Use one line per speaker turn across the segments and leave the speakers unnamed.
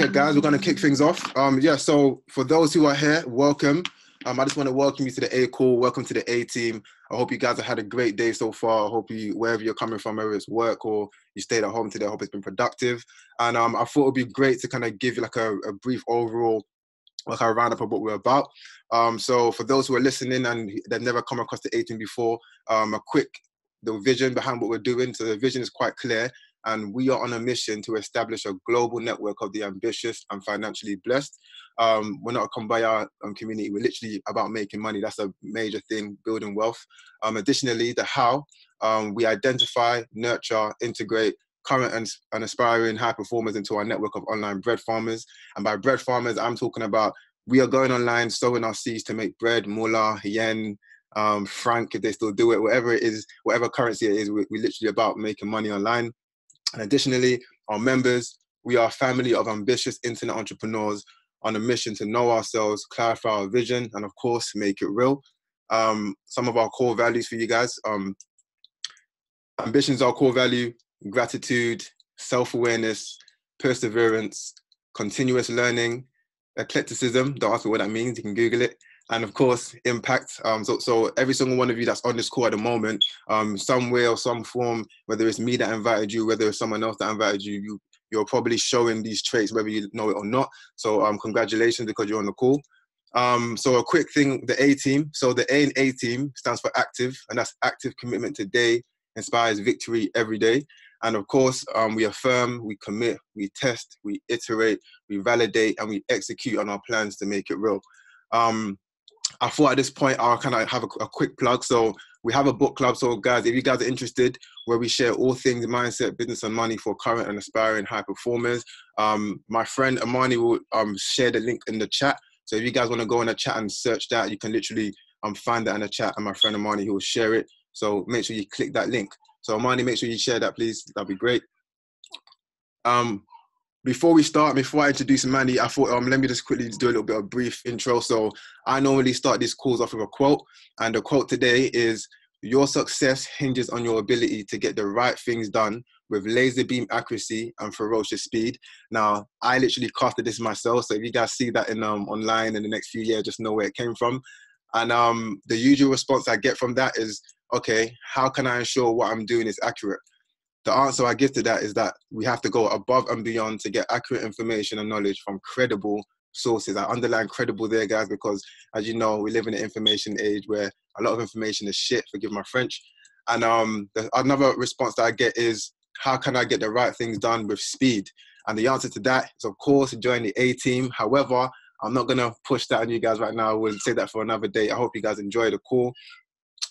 Okay, guys, we're going to kick things off. Yeah, so for those who are here, welcome. I just want to welcome you to the A call. Welcome to the A team. I hope you guys have had a great day so far. I hope you, wherever you're coming from, whether it's work or you stayed at home today, I hope it's been productive. And I thought it would be great to kind of give you like a brief overall, like a roundup of what we're about. So for those who are listening and they've never come across the A team before, the vision behind what we're doing. So the vision is quite clear. And we are on a mission to establish a global network of the ambitious and financially blessed. We're not a kumbaya community. We're literally about making money. That's a major thing, building wealth. Additionally, the how, we identify, nurture, integrate current and aspiring high performers into our network of online bread farmers. And by bread farmers, I'm talking about we are going online, sowing our seeds to make bread, moolah, yen, franc, if they still do it, whatever it is, whatever currency it is, we're literally about making money online. And additionally, our members, we are a family of ambitious internet entrepreneurs on a mission to know ourselves, clarify our vision, and of course, make it real. Some of our core values for you guys. Ambition is our core value, gratitude, self-awareness, perseverance, continuous learning, eclecticism. Don't ask me what that means, you can Google it. And of course, impact. So every single one of you that's on this call at the moment, some way or some form, whether it's me that invited you, whether it's someone else that invited you, you're probably showing these traits, whether you know it or not. So congratulations because you're on the call. So a quick thing, the A team. So the A in A team stands for active, and that's active commitment today, inspires victory every day. And of course, we affirm, we commit, we test, we iterate, we validate, and we execute on our plans to make it real. I thought at this point I'll kind of have a quick plug. So we have a book club. So guys, if you guys are interested, where we share all things mindset, business, and money for current and aspiring high performers. My friend Amani will share the link in the chat. So if you guys want to go in the chat and search that, you can literally find that in the chat, and my friend Amani, he will share it. So make sure you click that link. So Amani, make sure you share that, please. That'd be great. Before I introduce Manie, I thought, let me just quickly do a little bit of brief intro. So I normally start these calls off with a quote. And the quote today is, your success hinges on your ability to get the right things done with laser beam accuracy and ferocious speed. Now, I literally crafted this myself. So if you guys see that in online in the next few years, just know where it came from. And the usual response I get from that is, okay, how can I ensure what I'm doing is accurate? The answer I give to that is that we have to go above and beyond to get accurate information and knowledge from credible sources. I underline credible there, guys, because as you know, we live in an information age where a lot of information is shit, forgive my French. And another response that I get is, how can I get the right things done with speed? And the answer to that is, of course, join the A team. However, I'm not going to push that on you guys right now. We'll say that for another day. I hope you guys enjoy the call.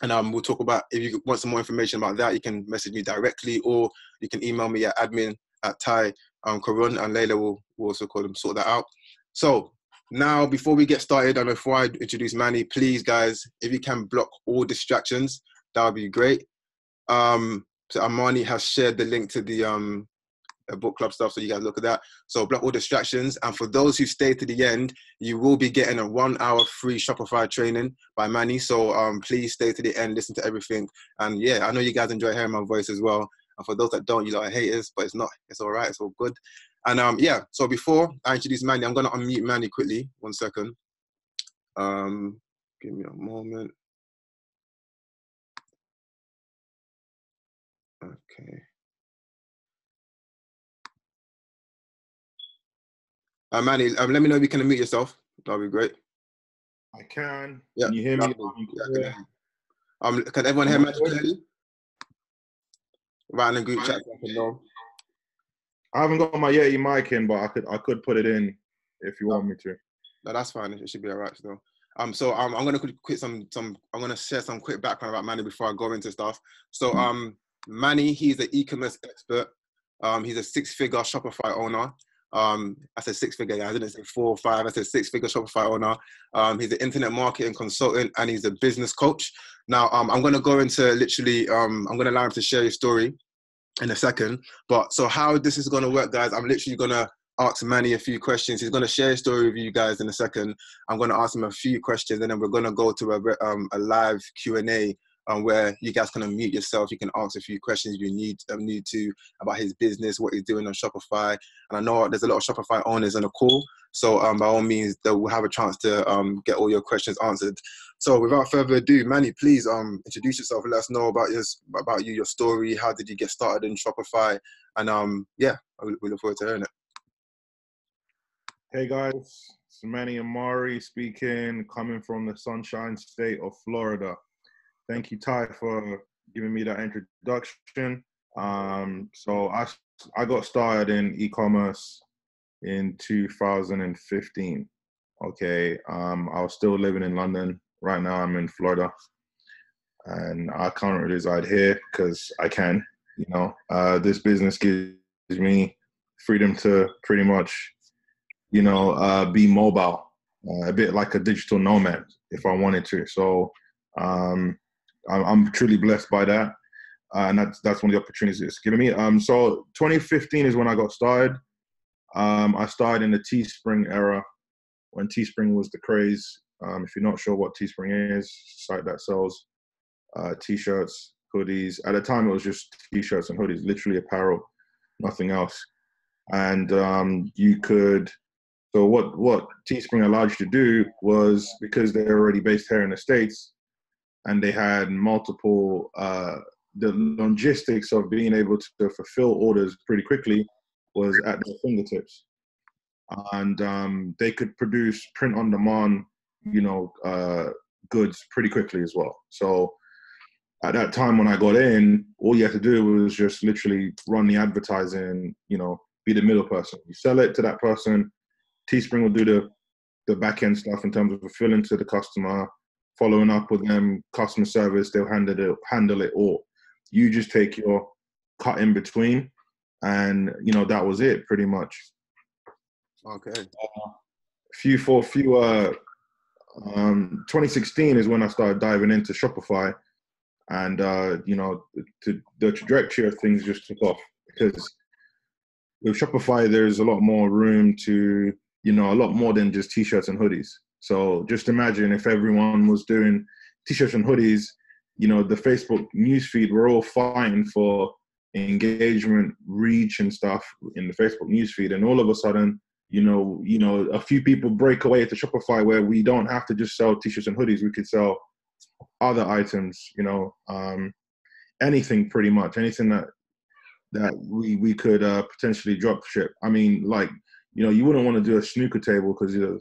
And we'll talk about, if you want some more information about that, you can message me directly, or you can email me at admin@Karun, and Layla will also sort that out. So now, before we get started, and before I introduce Manie, please, guys, if you can block all distractions, that would be great. So Amani has shared the link to the book club stuff, so you guys look at that. So block all distractions. And for those who stay to the end, you will be getting a 1-hour free Shopify training by Manie. So please stay to the end, listen to everything. And yeah, I know you guys enjoy hearing my voice as well. And for those that don't, you lot are haters, but it's not, it's all right, it's all good. And yeah, so before I introduce Manie, I'm gonna unmute Manie quickly, 1 second. Give me a moment. Okay. Manie, let me know if you can unmute yourself. That'll be great.
I can.
Yeah.
Can you hear me?
Yeah, can everyone hear Manie clearly? Right in the group chat, so I can know.
I haven't got my Yeti mic in, but I could put it in if you want me to.
No, that's fine. It should be all right still. So I'm gonna I'm gonna share some quick background about Manie before I go into stuff. So Manie, he's an e-commerce expert. He's a 6-figure Shopify owner. I said 6-figure, I didn't say 4 or 5. I said 6-figure Shopify owner. He's an internet marketing consultant, and he's a business coach. Now, I'm going to go into literally, I'm going to allow him to share his story in a second. But so how this is going to work, guys, I'm literally going to ask Manie a few questions. He's going to share his story with you guys in a second. I'm going to ask him a few questions, and then we're going to go to a live Q&A where you guys can unmute yourself. You can ask a few questions you need to about his business, what he's doing on Shopify. And I know there's a lot of Shopify owners on the call, so by all means, they will have a chance to get all your questions answered. So without further ado, Manie, please introduce yourself and let us know about you, your story. How did you get started in Shopify? And yeah, we look forward to hearing it.
Hey guys, it's Manie Amari speaking, coming from the Sunshine State of Florida. Thank you, Ty, for giving me that introduction. So I got started in e-commerce in 2015. Okay, I was still living in London. Right now, I'm in Florida, and I currently reside here because I can. This business gives me freedom to pretty much, be mobile, a bit like a digital nomad if I wanted to. So I'm truly blessed by that, and that's one of the opportunities it's given me. So 2015 is when I got started. I started in the Teespring era, when Teespring was the craze. If you're not sure what Teespring is, it's a site that sells t-shirts, hoodies. At the time, it was just t-shirts and hoodies, literally apparel, nothing else. And you could. So what Teespring allowed you to do was, because they're already based here in the States, and they had multiple, the logistics of being able to fulfill orders pretty quickly was at their fingertips. And they could produce print-on-demand, goods pretty quickly as well. So at that time when I got in, all you had to do was just literally run the advertising, be the middle person. You sell it to that person. Teespring will do the back-end stuff in terms of fulfilling to the customer, following up with them, customer service, they'll handle it all. You just take your cut in between, and, that was it pretty much.
Okay.
2016 is when I started diving into Shopify, and the trajectory of things just took off, because with Shopify there's a lot more room to, a lot more than just t-shirts and hoodies. So just imagine if everyone was doing t-shirts and hoodies, the Facebook newsfeed, we're all fighting for engagement, reach and stuff in the Facebook newsfeed, and all of a sudden, a few people break away to Shopify where we don't have to just sell t-shirts and hoodies. We could sell other items, anything pretty much, anything that we could potentially drop ship. I mean, like, you wouldn't want to do a snooker table, because a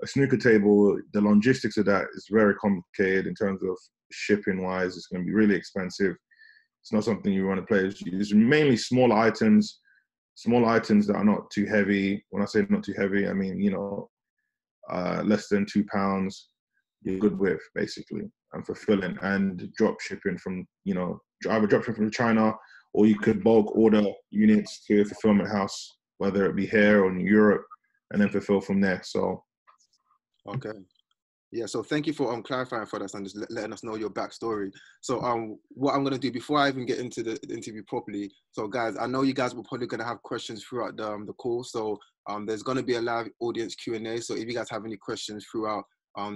snooker table, the logistics of that is very complicated in terms of shipping wise. It's going to be really expensive. It's not something you want to play. It's mainly small items that are not too heavy. When I say not too heavy, I mean, less than 2 pounds, you're good with, basically, and fulfilling, and drop shipping from, either drop shipping from China, or you could bulk order units to a fulfillment house, whether it be here or in Europe, and then fulfill from there. So.
Okay. Yeah, so thank you for clarifying for us and just letting us know your backstory. So what I'm going to do before I even get into the interview properly, so guys, I know you guys were probably going to have questions throughout the call. So there's going to be a live audience Q&A. So if you guys have any questions throughout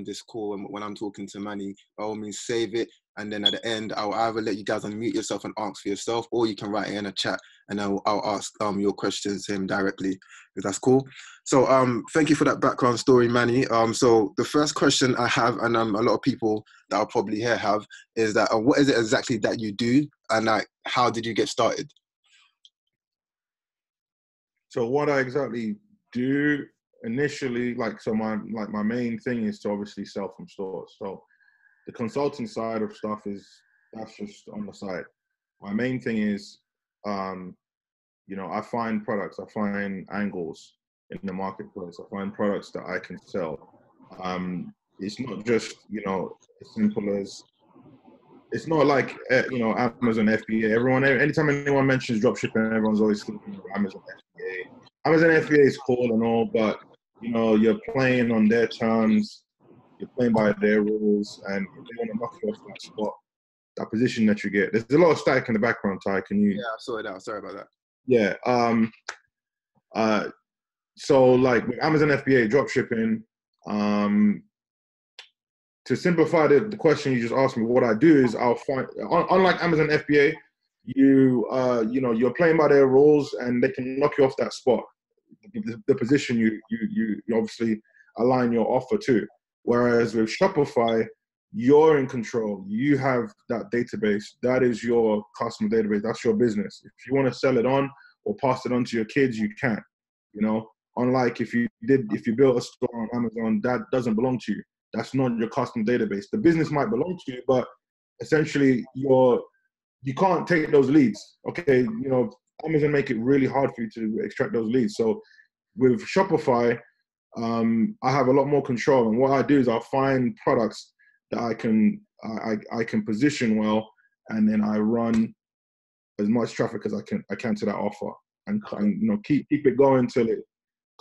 this call and when I'm talking to Manie, by all means save it. And then at the end, I'll either let you guys unmute yourself and ask for yourself, or you can write it in a chat and I'll ask your questions to him directly, if that's cool. So thank you for that background story, Manie. So the first question I have, and a lot of people that are probably here have, is that what is it exactly that you do, and how did you get started?
So what I exactly do initially, my main thing is to obviously sell from stores. So the consulting side of stuff that's just on the side. My main thing is, I find products, I find angles in the marketplace, I find products that I can sell. It's not just, as simple as, it's not like, Amazon FBA. Anytime anyone mentions dropshipping, everyone's always thinking of Amazon FBA. Amazon FBA is cool and all, but, you're playing on their terms, you're playing by their rules, and if they want to knock you off that spot, that position that you get. There's a lot of static in the background, Ty. Can you?
Yeah, I saw it out. Sorry about that.
Yeah. So like with Amazon FBA dropshipping, to simplify the question you just asked me, what I do is I'll find, unlike Amazon FBA, you're playing by their rules and they can knock you off that spot, the position you obviously align your offer to. Whereas with Shopify, you're in control. You have that database. That is your customer database. That's your business. If you want to sell it on or pass it on to your kids, you can. Unlike if you built a store on Amazon, that doesn't belong to you. That's not your customer database. The business might belong to you, but essentially you can't take those leads. Okay, Amazon make it really hard for you to extract those leads. So with Shopify, I have a lot more control. And what I do is I'll find products that I can position well, and then I run as much traffic as I can to that offer, and keep it going till it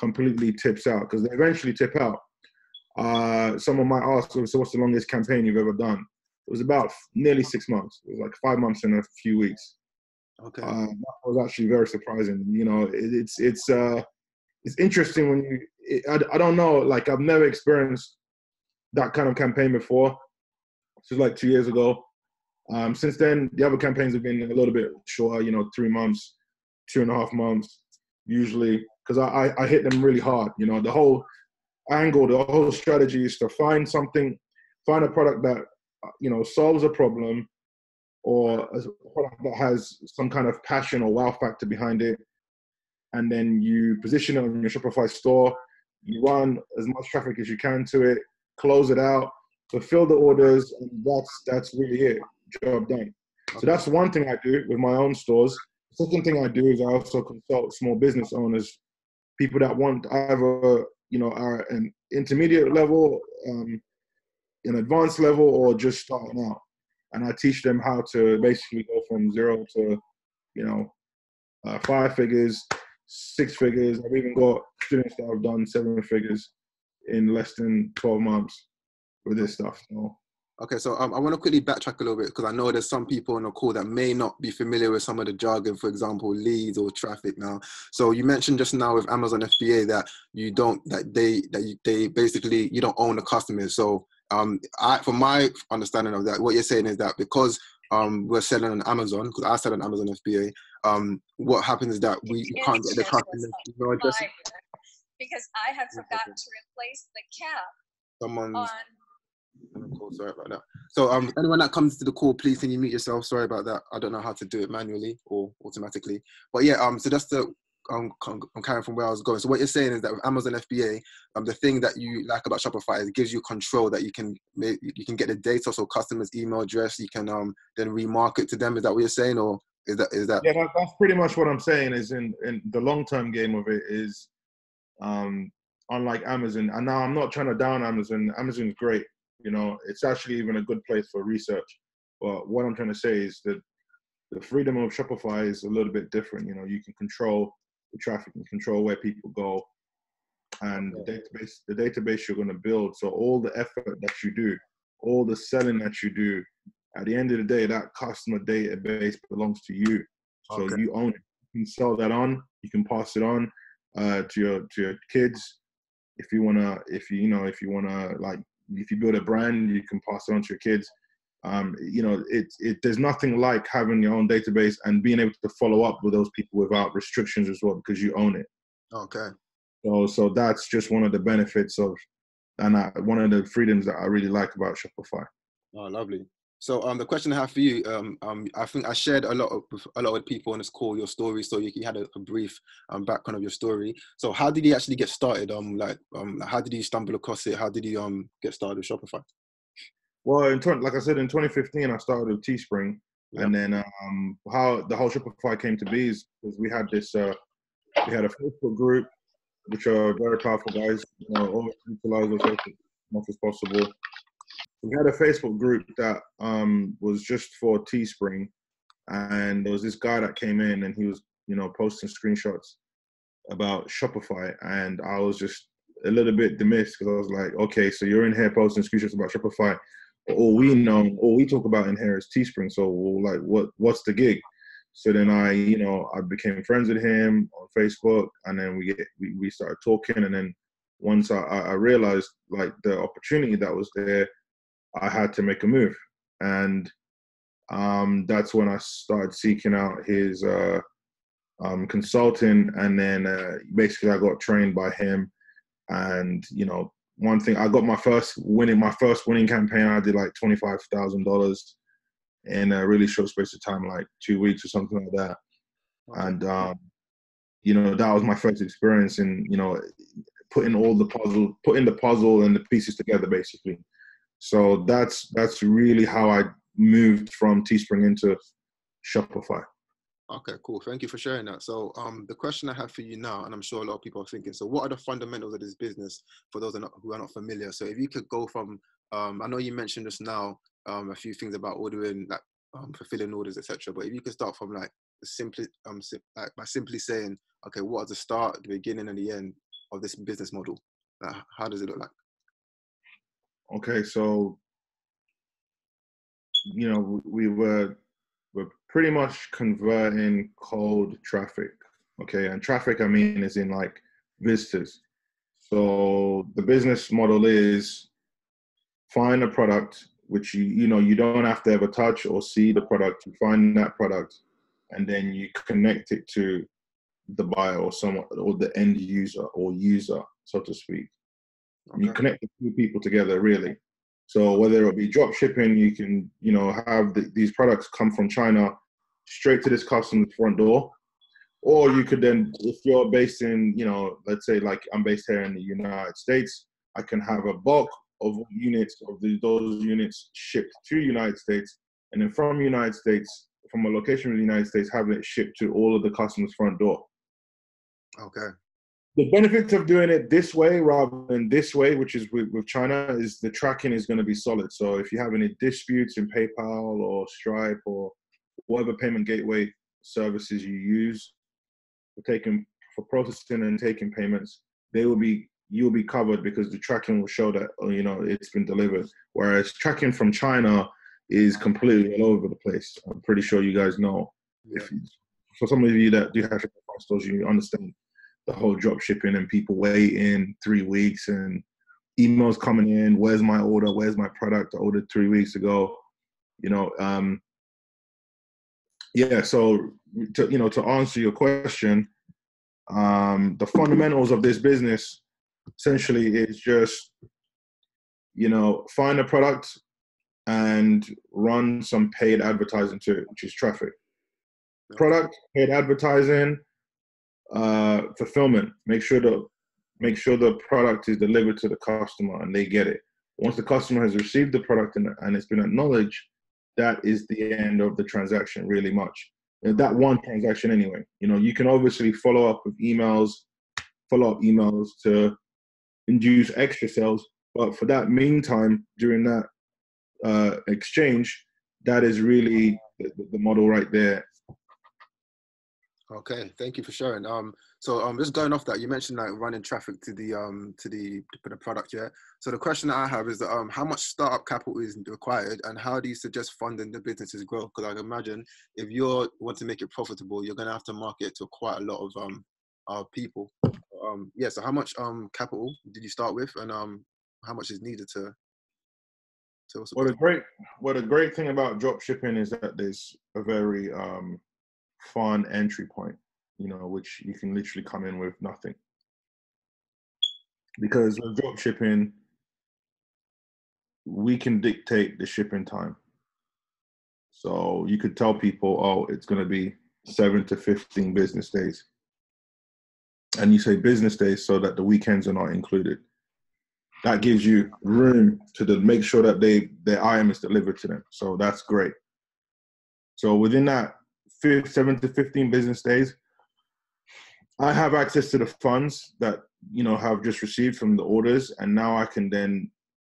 completely tips out, because they eventually tip out. Someone might ask, so what's the longest campaign you've ever done? It was about nearly 6 months. It was like 5 months and a few weeks.
Okay.
That was actually very surprising. It's interesting when I don't know, like I've never experienced that kind of campaign before. This was like 2 years ago. Since then, the other campaigns have been a little bit shorter, 3 months, 2.5 months, usually, because I hit them really hard. The whole angle, the whole strategy is to find a product that, solves a problem, or a product that has some kind of passion or wow factor behind it. And then you position it on your Shopify store, you run as much traffic as you can to it, close it out, fulfill the orders, and that's really it. Job done. So that's one thing I do with my own stores. The second thing I do is I also consult small business owners, people that want either, are an intermediate level, an advanced level, or just starting out. And I teach them how to basically go from 0 to, 5 figures, 6 figures. I've even got students that have done 7 figures in less than 12 months with this stuff.
Okay, so I want to quickly backtrack a little bit, because I know there's some people on the call that may not be familiar with some of the jargon, for example, leads or traffic now. So you mentioned just now with Amazon FBA that they basically, you don't own the customers. So from my understanding of that, what you're saying is that because we're selling on Amazon, because I sell on Amazon FBA, what happens is that we can't get the customers.
Because I had forgotten to replace the cap on.
Sorry about that. So anyone that comes to the call, please can you mute yourself? Sorry about that. I don't know how to do it manually or automatically. But yeah, so that's I'm carrying from where I was going. So what you're saying is that with Amazon FBA, the thing that you like about Shopify is it gives you control, that you can get the data, so customers' email address, you can then remarket to them. Is that what you're saying, or is that?
Yeah, that's pretty much what I'm saying. Is in the long-term game of it is, unlike Amazon, and now I'm not trying to down Amazon. Amazon's great. It's actually even a good place for research. But what I'm trying to say is that the freedom of Shopify is a little bit different. You can control the traffic and control where people go, and the database you're going to build. So all the effort that you do, all the selling that you do, at the end of the day, that customer database belongs to you. So you own it. You can sell that on. You can pass it on to your kids. If you build a brand, you can pass it on to your kids. There's nothing like having your own database and being able to follow up with those people without restrictions as well, because you own it.
Okay.
So that's just one of the benefits and one of the freedoms that I really like about Shopify.
Oh, lovely. So the question I have for you, I think I shared a lot with people on this call your story, so you had a brief background of your story. So how did you actually get started? How did you stumble across it? How did you get started with Shopify?
Well, like I said, in 2015, I started with Teespring, and then how the whole Shopify came to be is we had we had a Facebook group, which are very powerful guys. Always utilize those Facebook as much as possible. We had a Facebook group that was just for Teespring, and there was this guy that came in and he was, posting screenshots about Shopify, and I was just a little bit dismissed, because I was like, okay, so you're in here posting screenshots about Shopify, but all we talk about in here is Teespring. So what's the gig? So then I became friends with him on Facebook, and then we started talking, and then once I realized like the opportunity that was there, I had to make a move. And that's when I started seeking out his consulting, and then basically I got trained by him. And one thing, I got my first winning campaign. I did like $25,000 in a really short space of time, like 2 weeks or something like that. Okay. And that was my first experience in putting the puzzle and the pieces together, basically. So that's really how I moved from Teespring into Shopify.
Okay, cool. Thank you for sharing that. So the question I have for you now, and I'm sure a lot of people are thinking, so what are the fundamentals of this business for those who are not familiar? So if you could go from, I know you mentioned just now a few things about ordering, like fulfilling orders, etc. But if you could start from like by simply saying, okay, what is the start, the beginning, and the end of this business model? Like, how does it look like?
Okay, so we're pretty much converting cold traffic. Okay, and traffic, I mean, is in like visitors. So the business model is find a product which you don't have to ever touch or see the product. You find that product, and then you connect it to the buyer or someone, or the end user or user, so to speak. Okay. You connect the two people together, really. So whether it be drop shipping, you can have these products come from China straight to this customer's front door. Or you could then, if you're based in, let's say like I'm based here in the United States, I can have a bulk of units of those units shipped to the United States. And then from the United States, from a location in the United States, having it shipped to all of the customers' front door. Okay. The benefits of doing it this way rather than this way, which is with China, is the tracking is going to be solid. So if you have any disputes in PayPal or Stripe or whatever payment gateway services you use for processing and taking payments, you'll be covered because the tracking will show that it's been delivered. Whereas tracking from China is completely all over the place. I'm pretty sure you guys know. Yeah. For some of you that do have Shopify stores, you understand the whole drop shipping and people waiting 3 weeks and emails coming in. Where's my order? Where's my product? I ordered 3 weeks ago. Yeah. So to answer your question, the fundamentals of this business essentially is just find a product and run some paid advertising to it, which is traffic. Product, paid advertising, fulfillment. Make sure the product is delivered to the customer and they get it. Once the customer has received the product and it's been acknowledged, that is the end of the transaction, really much. That one transaction anyway. You can obviously follow up emails to induce extra sales, but for that meantime, during that exchange, that is really the model right there.
Okay, thank you for sharing. So just going off that, you mentioned like running traffic to the product, yeah. So the question that I have is that how much startup capital is required, and how do you suggest funding the business's growth? Because I can imagine if you want to make it profitable, you're gonna have to market to quite a lot of people. Yeah. So how much capital did you start with, and how much is needed to
Well, the great thing about drop shipping is that there's a very fun entry point, which you can literally come in with nothing. Because with drop shipping, we can dictate the shipping time. So you could tell people, oh, it's going to be 7 to 15 business days. And you say business days so that the weekends are not included. That gives you room to make sure that their item is delivered to them. So that's great. So within that 7 to 15 business days, I have access to the funds that, have just received from the orders. And now I can then,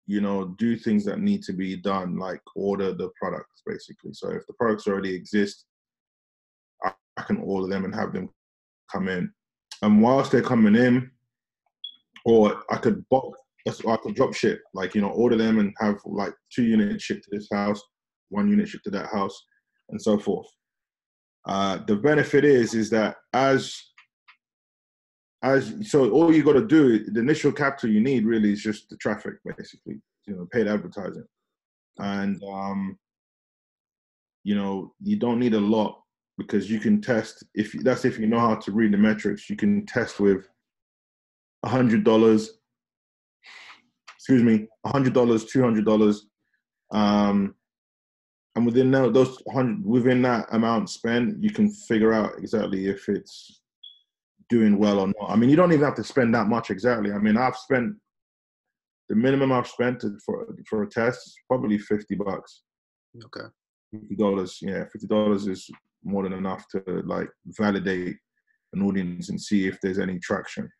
do things that need to be done, like order the products, basically. So if the products already exist, I can order them and have them come in. And whilst they're coming in, or I could drop ship, order them and have like 2 units shipped to this house, 1 unit shipped to that house, and so forth. The benefit is that so all you got to do, the initial capital you need really is just the traffic, basically, paid advertising. And, you know, you don't need a lot because you can test, if you know how to read the metrics, you can test with $100, $100, $200. And within within that amount spent, you can figure out exactly if it's doing well or not. I mean, you don't even have to spend that much exactly. I mean, the minimum I've spent for a test is probably $50.
Okay.
$50, yeah, $50 is more than enough to like validate an audience and see if there's any traction.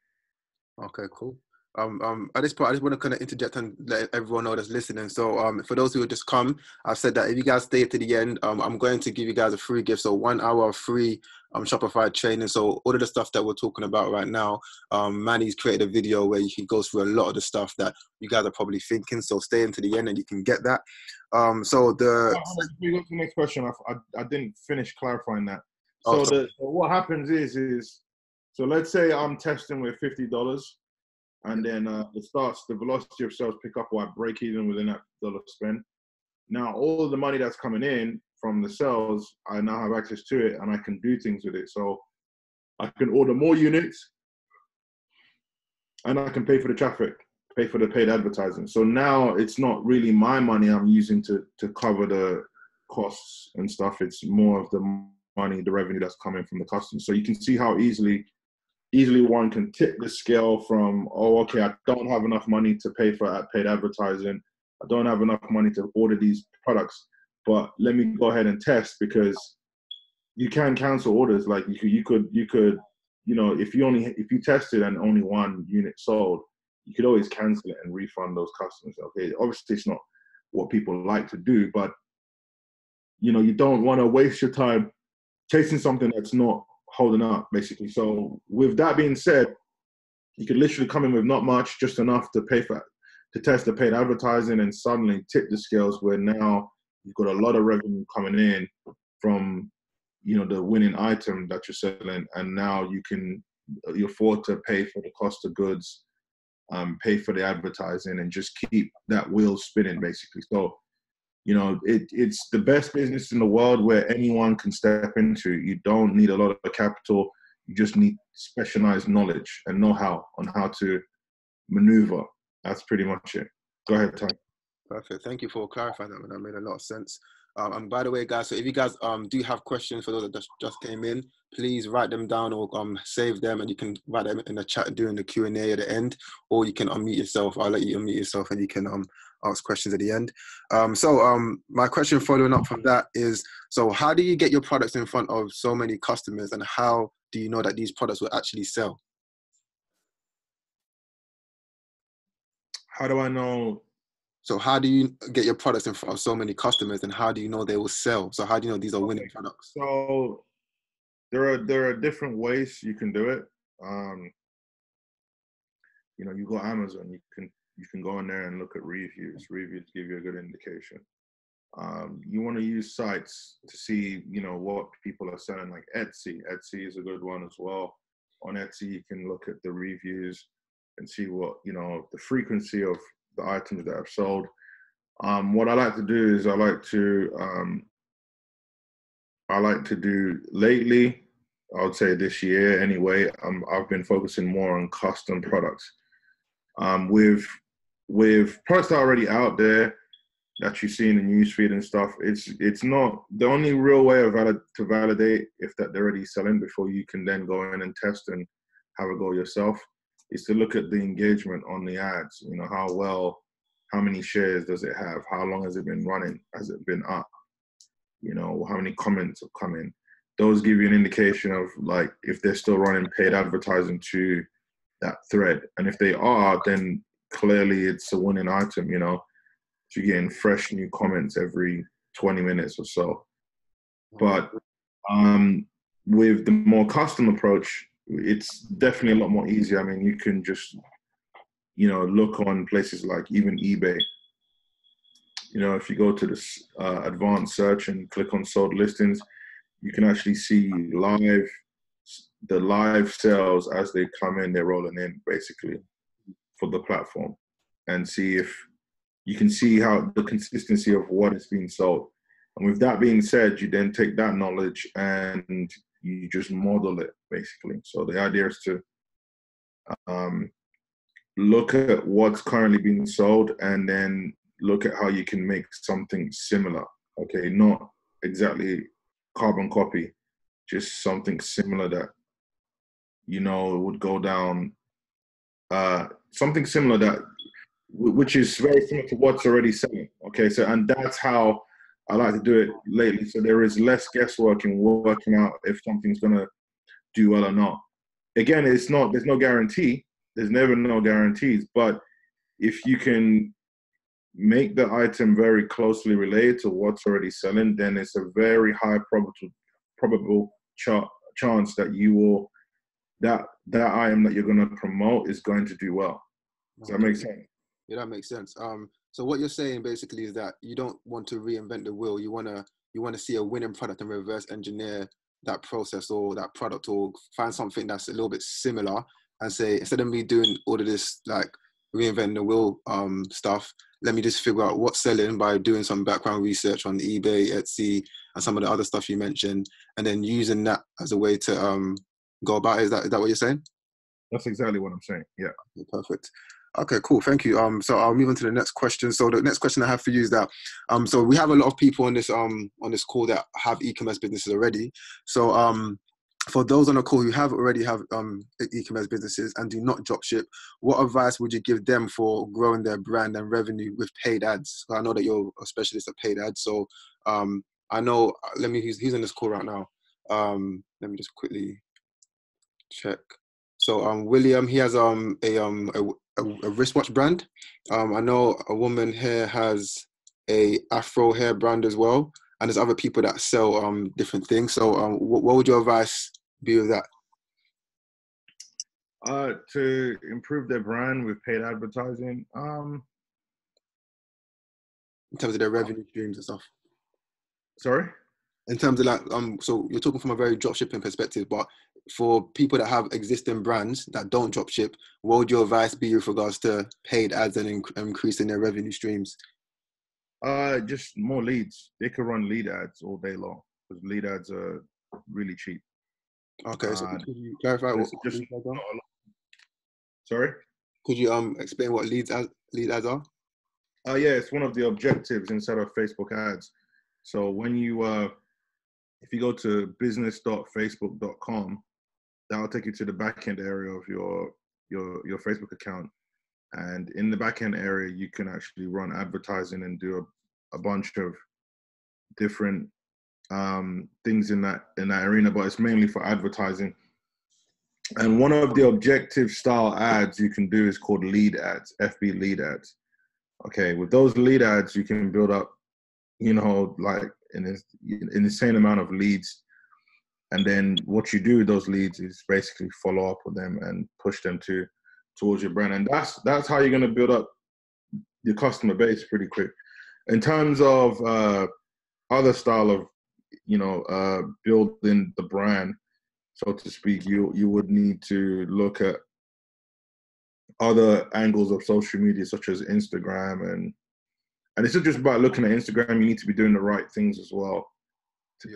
Okay, cool. At this point, I just want to kind of interject and let everyone know that's listening. So, for those who have just come, I've said that if you guys stay to the end, I'm going to give you guys a free gift. So 1 hour of free Shopify training. So all of the stuff that we're talking about right now, Manie's created a video where he goes through a lot of the stuff that you guys are probably thinking. So stay into the end and you can get that.
Before we go to the next question, I didn't finish clarifying that. So what happens is, so let's say I'm testing with $50. And then the velocity of sales pick up or I break even within that dollar spend. Now, all of the money that's coming in from the sales, I now have access to it and I can do things with it. So I can order more units and I can pay for the traffic, pay for the paid advertising. So now it's not really my money I'm using to cover the costs and stuff. It's more of the money, the revenue that's coming from the customers. So you can see how easily one can tip the scale from, oh, okay, I don't have enough money to pay for paid advertising. I don't have enough money to order these products, but let me go ahead and test, because you can cancel orders. Like you could, you know, if you tested and only 1 unit sold, you could always cancel it and refund those customers. Okay, obviously it's not what people like to do, but you know, you don't want to waste your time chasing something that's not holding up, basically. So with that being said, you could literally come in with not much, just enough to test the paid advertising, and suddenly tip the scales where now you've got a lot of revenue coming in from, you know, the winning item that you're selling, and now you afford to pay for the cost of goods, pay for the advertising, and just keep that wheel spinning, basically. So, you know, it's the best business in the world where anyone can step into. You don't need a lot of capital. You just need specialized knowledge and know-how on how to maneuver. That's pretty much it. Go ahead, Ty.
Perfect. Thank you for clarifying that, man. That made a lot of sense. And by the way, guys, so if you guys do have questions for those that just came in, please write them down or save them, and you can write them in the chat during the Q&A at the end, or you can unmute yourself. I'll let you unmute yourself and you can ask questions at the end. My question following up from that is, so how do you get your products in front of so many customers, and how do you know that these products will actually sell?
How do I know?
So how do you get your products in front of so many customers, and how do you know they will sell? So how do you know these are winning products?
So there are different ways you can do it. You know, you go Amazon, you can go in there and look at reviews. Reviews give you a good indication. You want to use sites to see, you know, what people are selling, like Etsy. Etsy is a good one as well. On Etsy, you can look at the reviews and see what, you know, the frequency of the items that I've sold. What I like to do is I like to do lately, I would say this year anyway, I've been focusing more on custom products. With products that are already out there that you see in the newsfeed and stuff, it's not the only real way to validate if that they're already selling before you can then go in and test and have a go yourself, is to look at the engagement on the ads. You know, how many shares does it have? How long has it been running? Has it been up? You know, how many comments have come in? Those give you an indication of like if they're still running paid advertising to that thread. And if they are, then clearly it's a winning item, you know. So you're getting fresh new comments every 20 minutes or so. But with the more custom approach, it's definitely a lot more easier. I mean, you can just, you know, look on places like even eBay. You know, if you go to this advanced search and click on sold listings, you can actually see the live sales as they come in, they're rolling in basically for the platform, and see if you can see how the consistency of what is being sold. And with that being said, you then take that knowledge and you just model it, basically. So the idea is to look at what's currently being sold and then look at how you can make something similar. Okay, not exactly carbon copy, just something similar that, you know, would go down, something similar that, which is very similar to what's already selling. Okay, so, and that's how I like to do it lately. So there is less guesswork in working out if something's gonna do well or not. Again, there's no guarantee. There's never no guarantees. But if you can make the item very closely related to what's already selling, then it's a very high probable chance that you will, that item that you're going to promote is going to do well. Does that make sense?
Yeah, that makes sense. So what you're saying basically is that you don't want to reinvent the wheel. You want to see a winning product and reverse engineer that process or that product, or find something that's a little bit similar and say, instead of me doing all of this like reinventing the wheel stuff, let me just figure out what's selling by doing some background research on eBay, Etsy, and some of the other stuff you mentioned, and then using that as a way to go about it. Is that what you're saying?
That's exactly what I'm saying. Yeah.
Perfect. Okay, cool. Thank you. So I'll move on to the next question. So the next question I have for you is that, so we have a lot of people on this call that have e-commerce businesses already. So for those on the call who already have e-commerce businesses and do not dropship, what advice would you give them for growing their brand and revenue with paid ads? I know that you're a specialist at paid ads. So I know. He's in this call right now. Let me just quickly check. So William, he has a wristwatch brand. I know a woman here has a Afro hair brand as well, and there's other people that sell different things. So what would your advice be with that?
To improve their brand with paid advertising,
in terms of their revenue streams and stuff.
Sorry?
In terms of like, so you're talking from a very dropshipping perspective, but for people that have existing brands that don't dropship, what would your advice be with regards to paid ads and increasing their revenue streams?
Just more leads. They could run lead ads all day long because lead ads are really cheap.
Okay, so could you clarify what
just leads ads are? Sorry?
Could you explain what lead ads are?
Yeah, it's one of the objectives inside of Facebook ads. So when you if you go to business.facebook.com, that'll take you to the backend area of your Facebook account. And in the backend area, you can actually run advertising and do a bunch of different things in that arena, but it's mainly for advertising. And one of the objective style ads you can do is called lead ads, FB lead ads. Okay, with those lead ads, you can build up, you know, like an insane amount of leads. And then what you do with those leads is basically follow up with them and push them towards your brand. And that's how you're going to build up your customer base pretty quick. In terms of other style of, you know, building the brand, so to speak, you would need to look at other angles of social media, such as Instagram. And it's not just about looking at Instagram. You need to be doing the right things as well to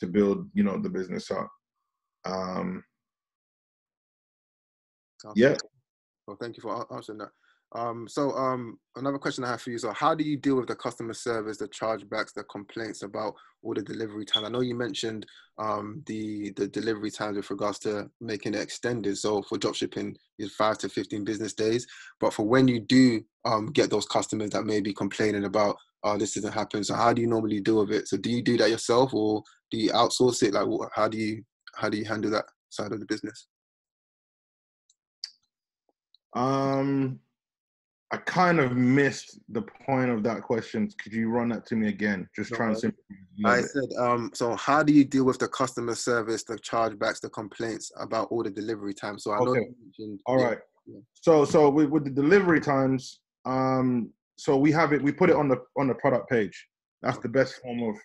build, you know, the business up. Yeah.
Well, thank you for answering that. So another question I have for you. So how do you deal with the customer service, the chargebacks, the complaints about all the delivery time? I know you mentioned the delivery times with regards to making it extended. So for dropshipping is 5 to 15 business days. But for when you do get those customers that may be complaining about, this isn't happening. So how do you normally deal with it? So do you do that yourself, or do you outsource it? Like, how do you handle that side of the business?
I kind of missed the point of that question. Could you run that to me again? Just trying to.
I said, so how do you deal with the customer service, the chargebacks, the complaints about all the delivery times? So I know you mentioned.
All right. Yeah. So with the delivery times, so we put it on the product page. That's the best form of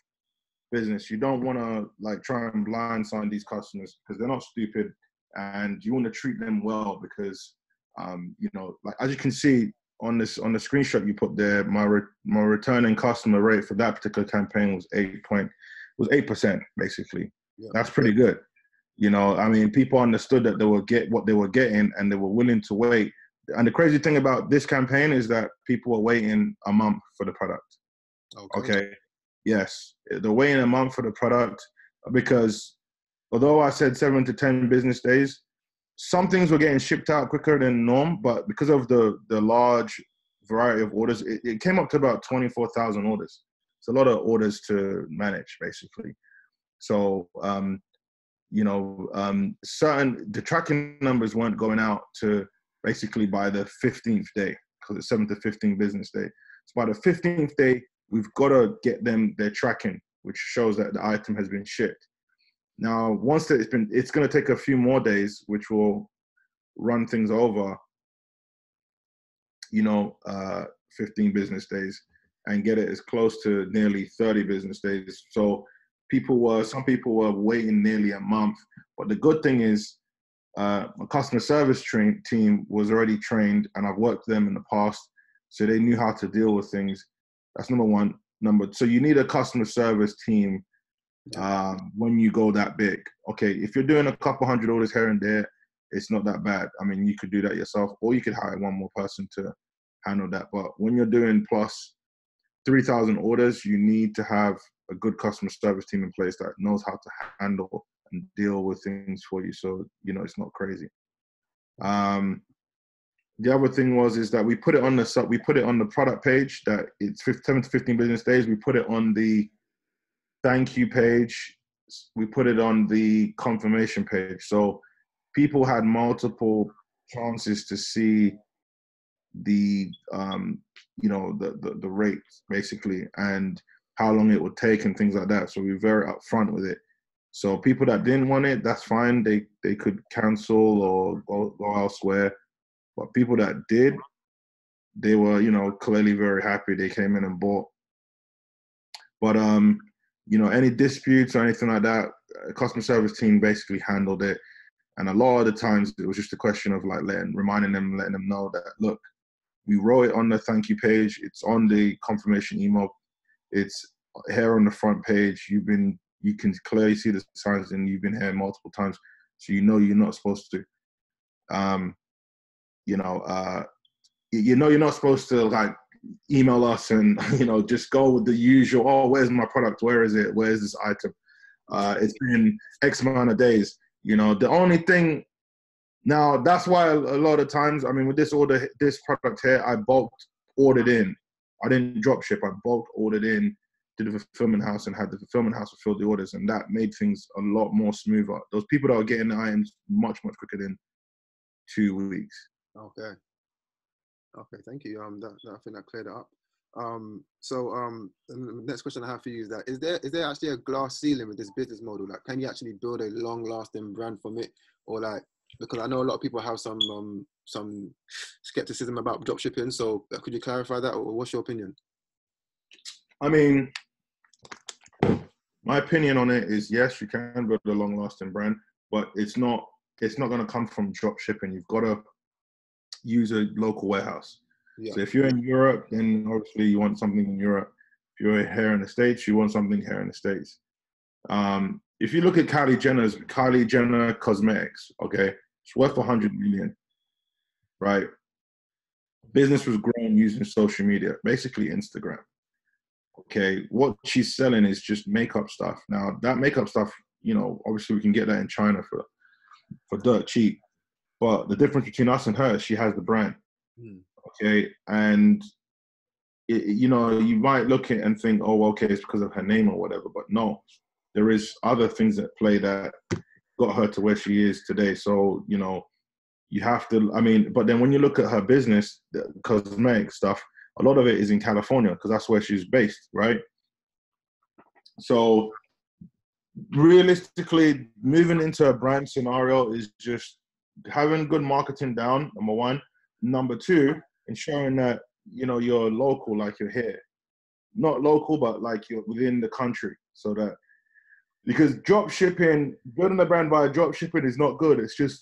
business. You don't want to like try and blindside these customers because they're not stupid, and you want to treat them well because, you know, like as you can see, on the screenshot you put there, my returning customer rate for that particular campaign was 8%, basically. Yeah. That's pretty good. You know, I mean, people understood that they will get what they were getting, and they were willing to wait. And the crazy thing about this campaign is that people were waiting a month for the product. Okay. Yes, they're waiting a month for the product, because although I said 7 to 10 business days, some things were getting shipped out quicker than norm, but because of the large variety of orders, it came up to about 24,000 orders. It's a lot of orders to manage, basically. So, you know, the tracking numbers weren't going out to basically by the 15th day, because it's 7 to 15 business day. So by the 15th day, we've got to get them their tracking, which shows that the item has been shipped. Now, once it's going to take a few more days, which will run things over, you know, 15 business days, and get it as close to nearly 30 business days. So some people were waiting nearly a month. But the good thing is, my customer service team was already trained, and I've worked with them in the past, so they knew how to deal with things. That's number one. So you need a customer service team when you go that big. Okay, if you're doing a couple hundred orders here and there, it's not that bad. I mean, you could do that yourself, or you could hire one more person to handle that. But when you're doing plus 3,000 orders, you need to have a good customer service team in place that knows how to handle and deal with things for you, so you know it's not crazy. The other thing is that we put it on the product page that it's 7 to 15 business days. We put it on the thank you page. We put it on the confirmation page. So people had multiple chances to see the rates, basically, and how long it would take and things like that. So we were very upfront with it. So people that didn't want it, that's fine. They could cancel or go elsewhere. But people that did, they were, you know, clearly very happy. They came in and bought. But, you know, any disputes or anything like that, customer service team basically handled it. And a lot of the times it was just a question of like letting them know that, look, we wrote it on the thank you page. It's on the confirmation email. It's here on the front page. You can clearly see the signs, and you've been here multiple times. So you know you're not supposed to. You're not supposed to like email us and, you know, just go with the usual, oh, where's my product? Where is it? Where's this item? It's been X amount of days. You know, the only thing now, that's why a lot of times, I mean, with this product here, I bulk ordered in. I didn't drop ship. I bulk ordered in to the fulfillment house and had the fulfillment house fulfill the orders, and that made things a lot more smoother. Those people that were getting the items much quicker than 2 weeks.
Okay, thank you. I think that cleared it up. The next question I have for you is that is there actually a glass ceiling with this business model? Like, can you actually build a long-lasting brand from it, or like, because I know a lot of people have some skepticism about dropshipping. So could you clarify that, or what's your opinion?
I mean, my opinion on it is yes, you can build a long-lasting brand, but it's not going to come from dropshipping. You've got to use a local warehouse. Yeah. So if you're in Europe, then obviously you want something in Europe. If you're here in the States, you want something here in the States. If you look at Kylie Jenner Cosmetics, okay, it's worth $100 million, right? Business was grown using social media, basically Instagram. Okay, what she's selling is just makeup stuff. Now, that makeup stuff, you know, obviously we can get that in China for dirt cheap. But the difference between us and her, she has the brand. Okay, and you know, you might look at it and think, oh, okay, it's because of her name or whatever. But no, there is other things at play that got her to where she is today. So, you know, you have to, I mean, but then when you look at her business, the cosmetic stuff, a lot of it is in California because that's where she's based, right? So realistically, moving into a brand scenario is just having good marketing down, number one. Number two, ensuring that, you know, you're local, like you're here. Not local, but like you're within the country. So that, because drop shipping, building a brand by drop shipping is not good. It's just,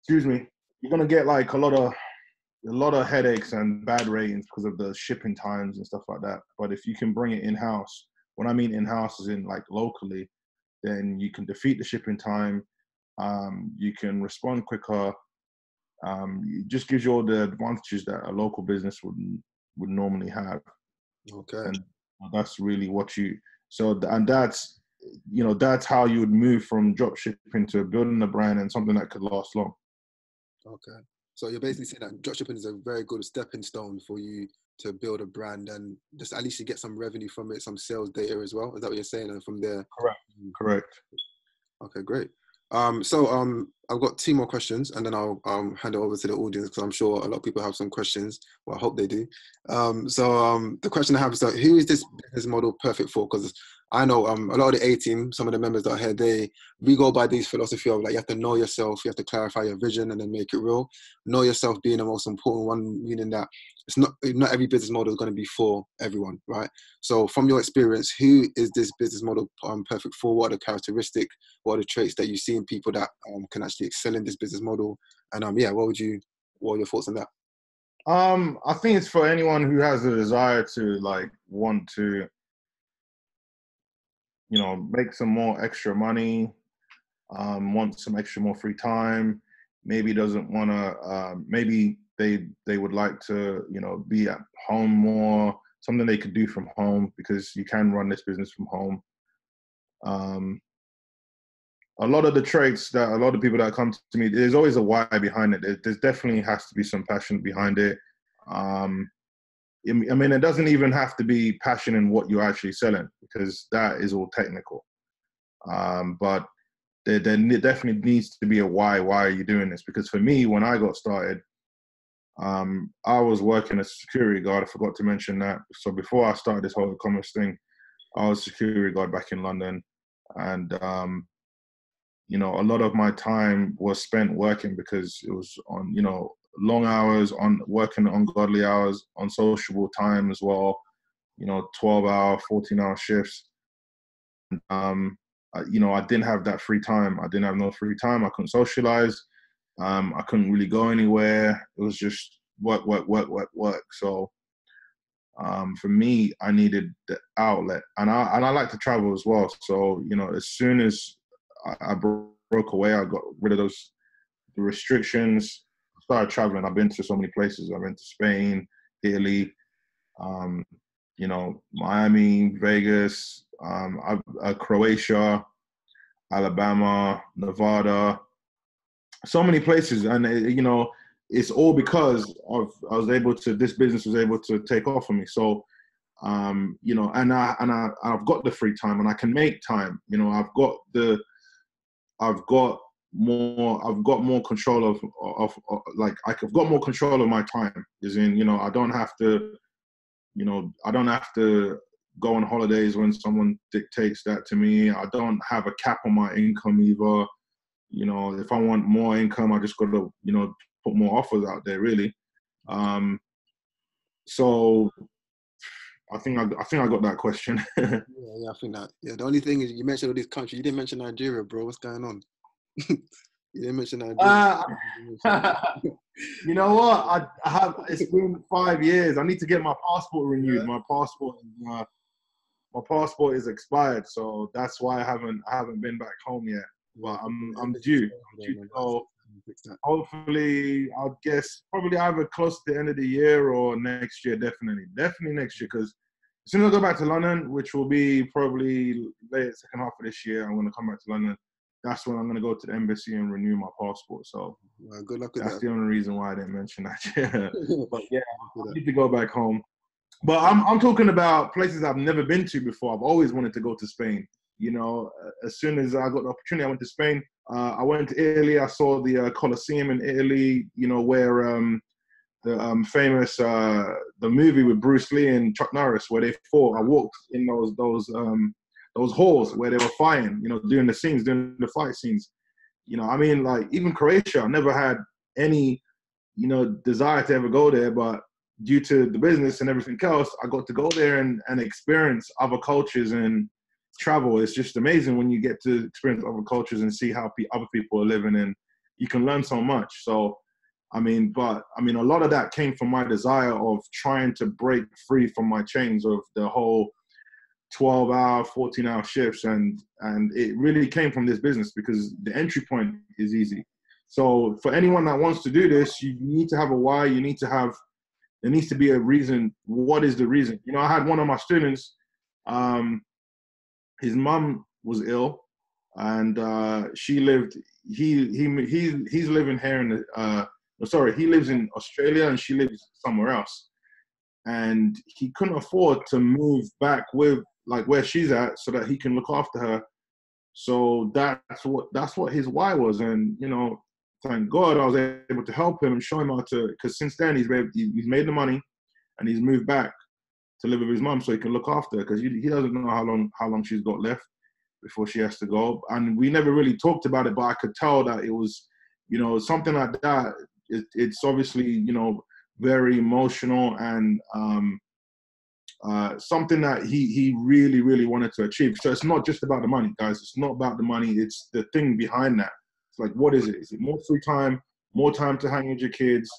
excuse me, you're going to get like a lot of lot of headaches and bad ratings because of the shipping times and stuff like that. But if you can bring it in-house, what I mean in-house is in like locally, then you can defeat the shipping time. You can respond quicker. It just gives you all the advantages that a local business would normally have.
Okay.
And that's really what you, so, and that's, you know, that's how you would move from drop shipping to building a brand and something that could last long.
Okay. So you're basically saying that dropshipping is a very good stepping stone for you to build a brand, and just at least you get some revenue from it, some sales data as well. Is that what you're saying? And from there.
Correct.
Okay, great. So I've got 2 more questions, and then I'll hand it over to the audience, because I'm sure a lot of people have some questions. Well, I hope they do. The question I have is, who is this business model perfect for? Because I know a lot of the A team, some of the members that are here, we go by this philosophy of like, you have to know yourself, you have to clarify your vision and then make it real. Know yourself being the most important one, meaning that it's not every business model is going to be for everyone, right? So from your experience, who is this business model perfect for? What are the characteristics? What are the traits that you see in people that can actually excel in this business model? And what are your thoughts on that?
I think it's for anyone who has a desire to like want to, you know, make some more extra money, want some extra more free time, maybe doesn't want to, maybe they would like to, you know, be at home more, something they could do from home, because you can run this business from home. A lot of the traits that a lot of people that come to me, there's always a why behind it. There's definitely has to be some passion behind it. I mean, it doesn't even have to be passion in what you're actually selling, because that is all technical. But there definitely needs to be a why. Why are you doing this? Because for me, when I got started, I was working as a security guard. I forgot to mention that. So before I started this whole e-commerce thing, I was a security guard back in London. And, you know, a lot of my time was spent working, because it was on, you know, long hours, on working ungodly hours, unsociable time as well, you know, 12-hour, 14-hour shifts. You know, I didn't have that free time. I didn't have no free time. I couldn't socialize. I couldn't really go anywhere. It was just work. So for me, I needed the outlet, and I like to travel as well. So, you know, as soon as I broke away, I got rid of the restrictions, started traveling. I've been to so many places. I've been to Spain, Italy, you know, Miami, Vegas, Croatia, Alabama, Nevada, so many places. And, you know, it's all because this business was able to take off for me. So, you know, and I've got the free time, and I can make time. You know, I've got more control of I've got more control of my time. As in, you know, I don't have to go on holidays when someone dictates that to me. I don't have a cap on my income either. You know, if I want more income, I just got to, you know, put more offers out there, really. So I think I got that question.
yeah, I think that. Yeah, the only thing is, you mentioned all these countries. You didn't mention Nigeria, bro. What's going on? You didn't mention Nigeria.
You know what? I have. It's been 5 years. I need to get my passport renewed. Yeah. My passport is expired, so that's why I haven't been back home yet. But I'm due. So hopefully, I'll guess probably either close to the end of the year or next year. Definitely next year, because as soon as I go back to London, which will be probably late second half of this year, I'm going to come back to London. That's when I'm going to go to the embassy and renew my passport. So
good luck with that.
That's the only reason why I didn't mention that. But yeah, I need to go back home. But I'm talking about places I've never been to before. I've always wanted to go to Spain. You know, as soon as I got the opportunity, I went to Spain. I went to Italy. I saw the Colosseum in Italy, you know, where the famous the movie with Bruce Lee and Chuck Norris, where they fought. I walked in those halls where they were fighting, you know, doing the fight scenes. You know, I mean, like, even Croatia, I never had any, you know, desire to ever go there, but due to the business and everything else, I got to go there and experience other cultures and travel. It's just amazing when you get to experience other cultures and see how other people are living, and you can learn so much. So I mean, a lot of that came from my desire of trying to break free from my chains of the whole 12-hour, 14-hour shifts. And it really came from this business because the entry point is easy. So for anyone that wants to do this, you need to have a why. There needs to be a reason. What is the reason? You know, I had one of my students, his mom was ill, and he's living here in he lives in Australia and she lives somewhere else. And he couldn't afford to move back with like where she's at so that he can look after her. So that's what his why was. And, you know, thank God I was able to help him and show him how to, because since then he's made the money and he's moved back to live with his mom so he can look after her, because he doesn't know how long she's got left before she has to go. And we never really talked about it, but I could tell that it was, you know, something like that. It's obviously, you know, very emotional and something that he really, really wanted to achieve. So it's not just about the money, guys. It's not about the money. It's the thing behind that. It's like, what is it? Is it more free time, more time to hang with your kids,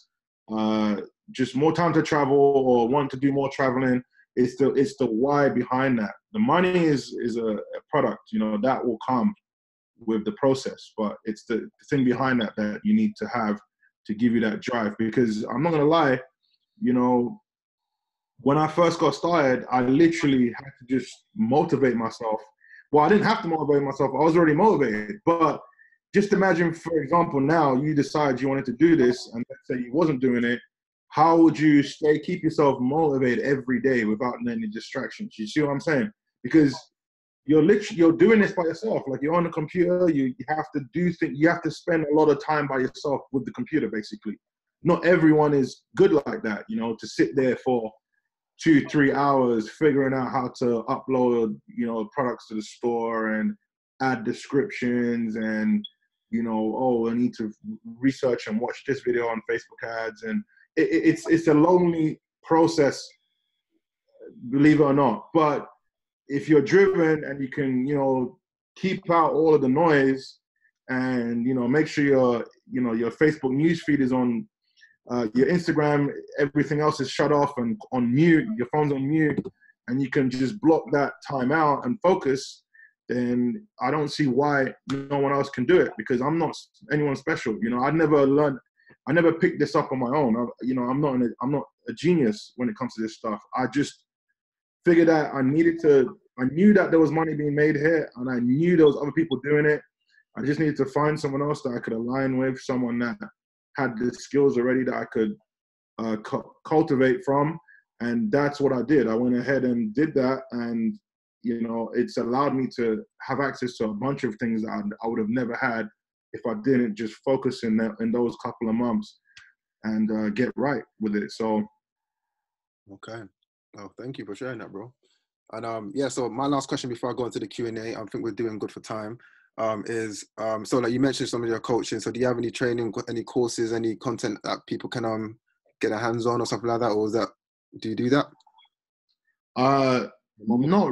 just more time to travel or want to do more traveling? It's the why behind that. The money is a product, you know, that will come with the process, but it's the thing behind that you need to have to give you that drive. Because I'm not gonna lie, you know, when I first got started, I literally had to just motivate myself. Well, I didn't have to motivate myself. I was already motivated. But just imagine, for example, now you decide you wanted to do this, and let's say you wasn't doing it. How would you keep yourself motivated every day without any distractions? You see what I'm saying? Because you're doing this by yourself. Like, you're on the computer, you have to do things. You have to spend a lot of time by yourself with the computer, basically. Not everyone is good like that, you know, to sit there for 2-3 hours figuring out how to upload, you know, products to the store and add descriptions and, you know, oh, I need to research and watch this video on Facebook ads. And it's a lonely process, believe it or not. But if you're driven and you can, you know, keep out all of the noise and, you know, make sure your Facebook newsfeed is on, your Instagram, everything else is shut off and on mute, your phone's on mute, and you can just block that time out and focus, then I don't see why no one else can do it, because I'm not anyone special. You know, I never picked this up on my own. I'm not a genius when it comes to this stuff. I just figured out I knew that there was money being made here, and I knew there was other people doing it. I just needed to find someone else that I could align with, someone that had the skills already that I could cultivate from. And that's what I did. I went ahead and did that. And, you know, it's allowed me to have access to a bunch of things that I would have never had if I didn't just focus in those couple of months and get right with it. So.
Okay. Oh, thank you for sharing that, bro. And yeah, so my last question before I go into the Q&A, I think we're doing good for time. So like you mentioned some of your coaching, so do you have any training, any courses, any content that people can get their hands on or something like that, or do you do that?
Not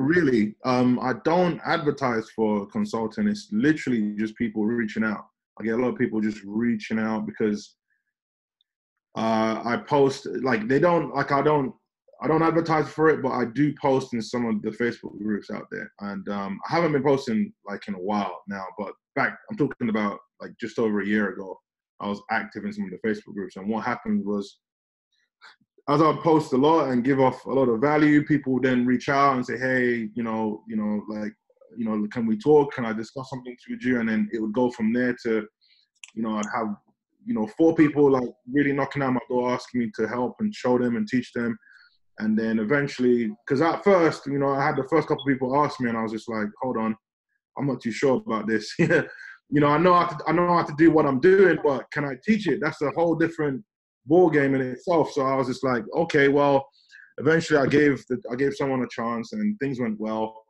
really. I don't advertise for consulting. It's literally just people reaching out. I get a lot of people just reaching out because I post, like, I don't advertise for it, but I do post in some of the Facebook groups out there. And I haven't been posting like in a while now, but I'm talking about like just over a year ago, I was active in some of the Facebook groups. And what happened was, as I post a lot and give off a lot of value, people then reach out and say, hey, can we talk? Can I discuss something with you? And then it would go from there to, you know, I'd have, 4 people like really knocking on my door, asking me to help and show them and teach them. And then eventually, because at first, I had the first couple of people ask me, and I was just like, hold on, I'm not too sure about this. I know how to do what I'm doing, but can I teach it? That's a whole different ball game in itself. So I was just like, okay, well, eventually I gave someone a chance, and things went well.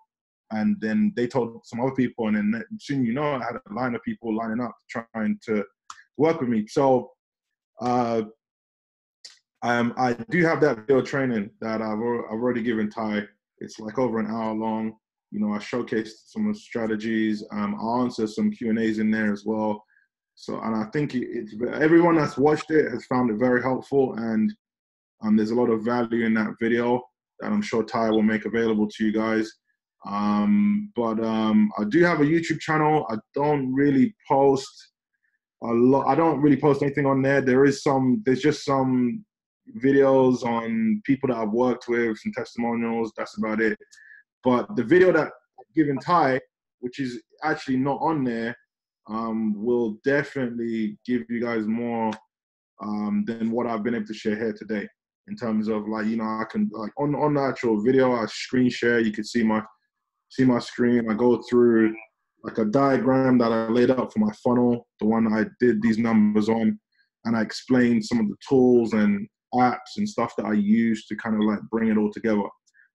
And then they told some other people, and then soon, I had a line of people lining up trying to work with me. So I do have that video training that I've already given Ty. It's like over an hour long. I showcased some of the strategies. I'll answer some Q&As in there as well. So, and I think it's everyone that's watched it has found it very helpful, and there's a lot of value in that video that I'm sure Ty will make available to you guys. But I do have a YouTube channel. I don't really post a lot. I don't really post anything on there. There's just some videos on people that I've worked with, some testimonials. That's about it. But the video that I've given Ty, which is actually not on there, will definitely give you guys more than what I've been able to share here today. In terms of like, you know, I can like on the actual video, I screen share. You can see my screen. I go through like a diagram that I laid out for my funnel, the one I did these numbers on, and I explained some of the tools and apps and stuff that I use to kind of like bring it all together.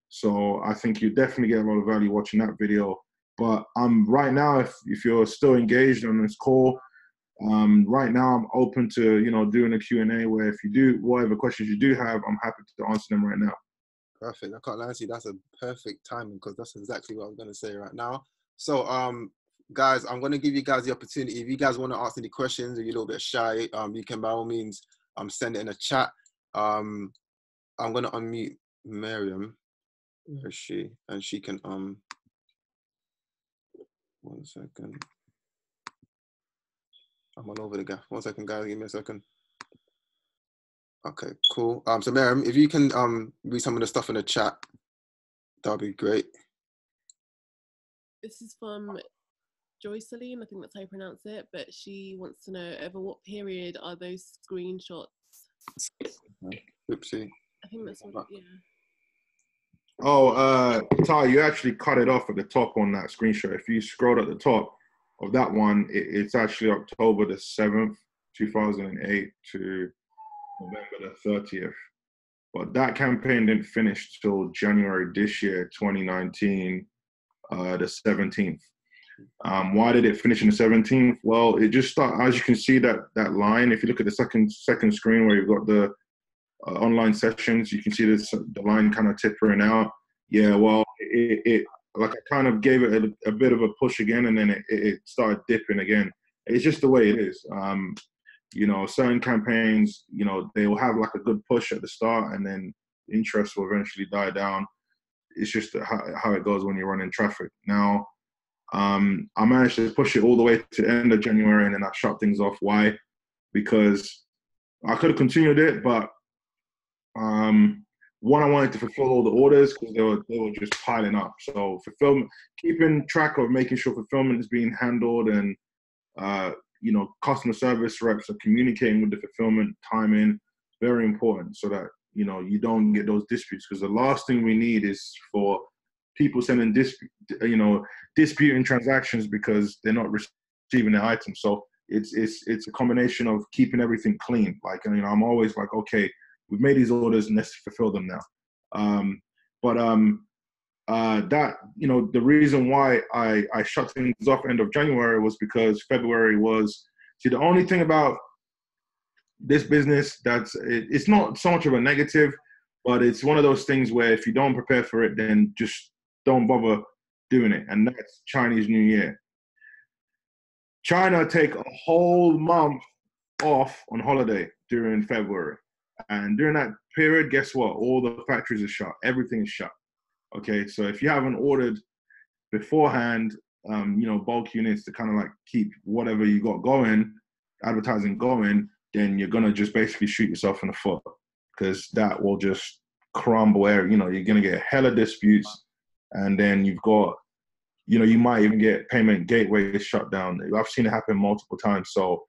So I think you definitely get a lot of value watching that video. But right now, if you're still engaged on this call, right now I'm open to, you know, doing a Q&A where if you do, whatever questions you do have, I'm happy to answer them right now.
Perfect. I can't lie to you, that's a perfect timing because that's exactly what I was going to say right now. So, guys, I'm going to give you guys the opportunity. If you guys want to ask any questions or you're a little bit shy, you can by all means send it in a chat. I'm going to unmute Miriam. Where is she? And she can, 1 second. I'm all over the gap. 1 second, guys. Give me a second. Okay, cool. So Miriam, if you can read some of the stuff in the chat, that'll be great.
This is from Joyceline, I think that's how you pronounce it, but she wants to know over what period are those screenshots?
Oopsie.
I think that's what, yeah.
Oh, Ty, you actually cut it off at the top on that screenshot. If you scroll at the top of that one, it's actually October the 7th, 2008 to November the 30th. But that campaign didn't finish till January this year, 2019, the 17th. Why did it finish in the 17th? Well, it just started, as you can see that line, if you look at the second screen where you've got the online sessions, you can see the line kind of tippering out. Yeah, well, it like I kind of gave it a bit of a push again, and then it started dipping again. It's just the way it is. You know, certain campaigns, you know, they will have like a good push at the start, and then interest will eventually die down. It's just how it goes when you're running traffic. Now, I managed to push it all the way to the end of January, and then I shut things off. Why? Because I could have continued it, but one, I wanted to fulfill all the orders because they were just piling up. So fulfillment, keeping track of making sure fulfillment is being handled, and you know, customer service reps are communicating with the fulfillment timing, very important, so that, you know, you don't get those disputes, because the last thing we need is for people sending disputing transactions because they're not receiving their items. So it's a combination of keeping everything clean. Like, you know, I'm always like, okay, we've made these orders and let's fulfill them now. That, you know, the reason why I shut things off end of January was because February was, see, the only thing about this business it's not so much of a negative, but it's one of those things where if you don't prepare for it, then just don't bother doing it. And that's Chinese New Year. China take a whole month off on holiday during February. And during that period, guess what? All the factories are shut. Everything is shut. Okay, so if you haven't ordered beforehand, you know, bulk units to kind of like keep whatever you got going, advertising going, then you're gonna just basically shoot yourself in the foot, because that will just crumble. Where, you know, you're gonna get hella disputes, and then you've got, you know, you might even get payment gateways shut down. I've seen it happen multiple times. So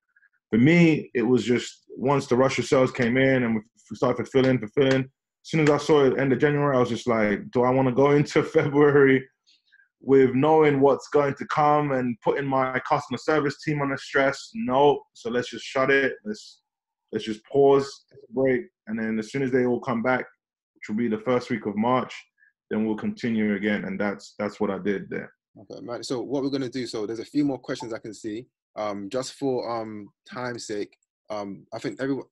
for me, it was just once the rush of sales came in and we started fulfilling. As soon as I saw it end of January, I was just like, do I want to go into February with knowing what's going to come and putting my customer service team under stress? No. So let's just shut it. Let's just pause, take a break, and then as soon as they all come back, which will be the first week of March, then we'll continue again. And that's what I did there.
Okay, man. So what we're gonna do? So there's a few more questions I can see. Just for time's sake, I think everyone.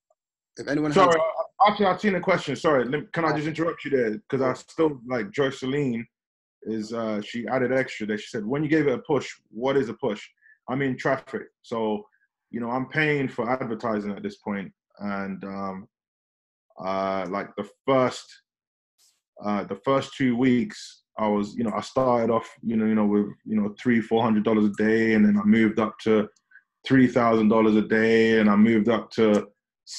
If anyone has...
Sorry, actually, I've seen a question. Sorry, can I just interrupt you there? Because I still, like, Joyceline is, she added extra there. She said, when you gave it a push, what is a push? I mean, traffic. So I'm paying for advertising at this point, and like the first 2 weeks, I was, I started off, with $300-400 a day, and then I moved up to $3,000 a day, and I moved up to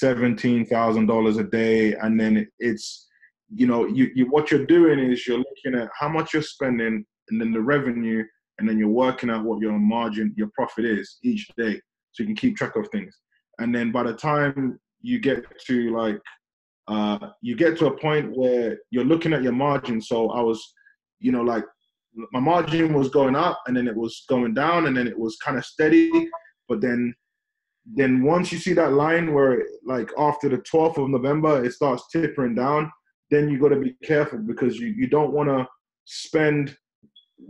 $17,000 a day, and then it's, what you're doing is you're looking at how much you're spending, and then the revenue, and then you're working out what your margin, your profit is each day, so you can keep track of things. And then by the time you get to a point where you're looking at your margin. So I was, my margin was going up, and then it was going down, and then it was kind of steady. But then once you see that line where, like, after the 12th of November, it starts tippering down, then you got to be careful, because you don't want to spend,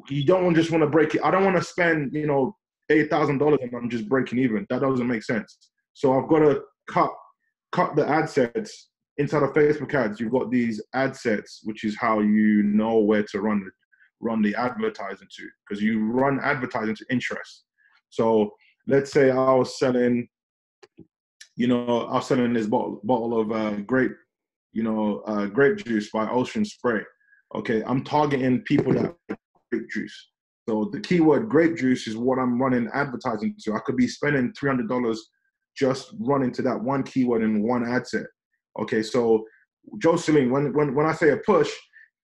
you don't just want to break it. I don't want to spend, $8,000 and I'm just breaking even. That doesn't make sense. So I've got to cut the ad sets. Inside of Facebook ads, you've got these ad sets, which is how you know where to run the advertising to, because you run advertising to interest. So let's say I was selling this bottle of grape juice by Ocean Spray. Okay, I'm targeting people that like grape juice. So the keyword grape juice is what I'm running advertising to. I could be spending $300 just running to that one keyword in one ad set. Okay, so Jocelyn, when I say a push,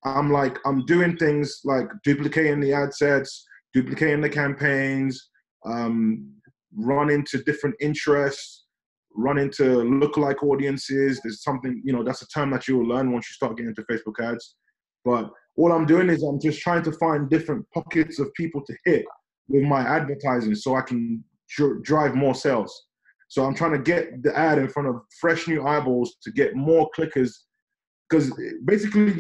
I'm doing things like duplicating the ad sets, duplicating the campaigns, running to different interests, running to lookalike audiences. There's something, that's a term that you will learn once you start getting into Facebook ads. But all I'm doing is I'm just trying to find different pockets of people to hit with my advertising so I can drive more sales. So I'm trying to get the ad in front of fresh new eyeballs to get more clickers, because basically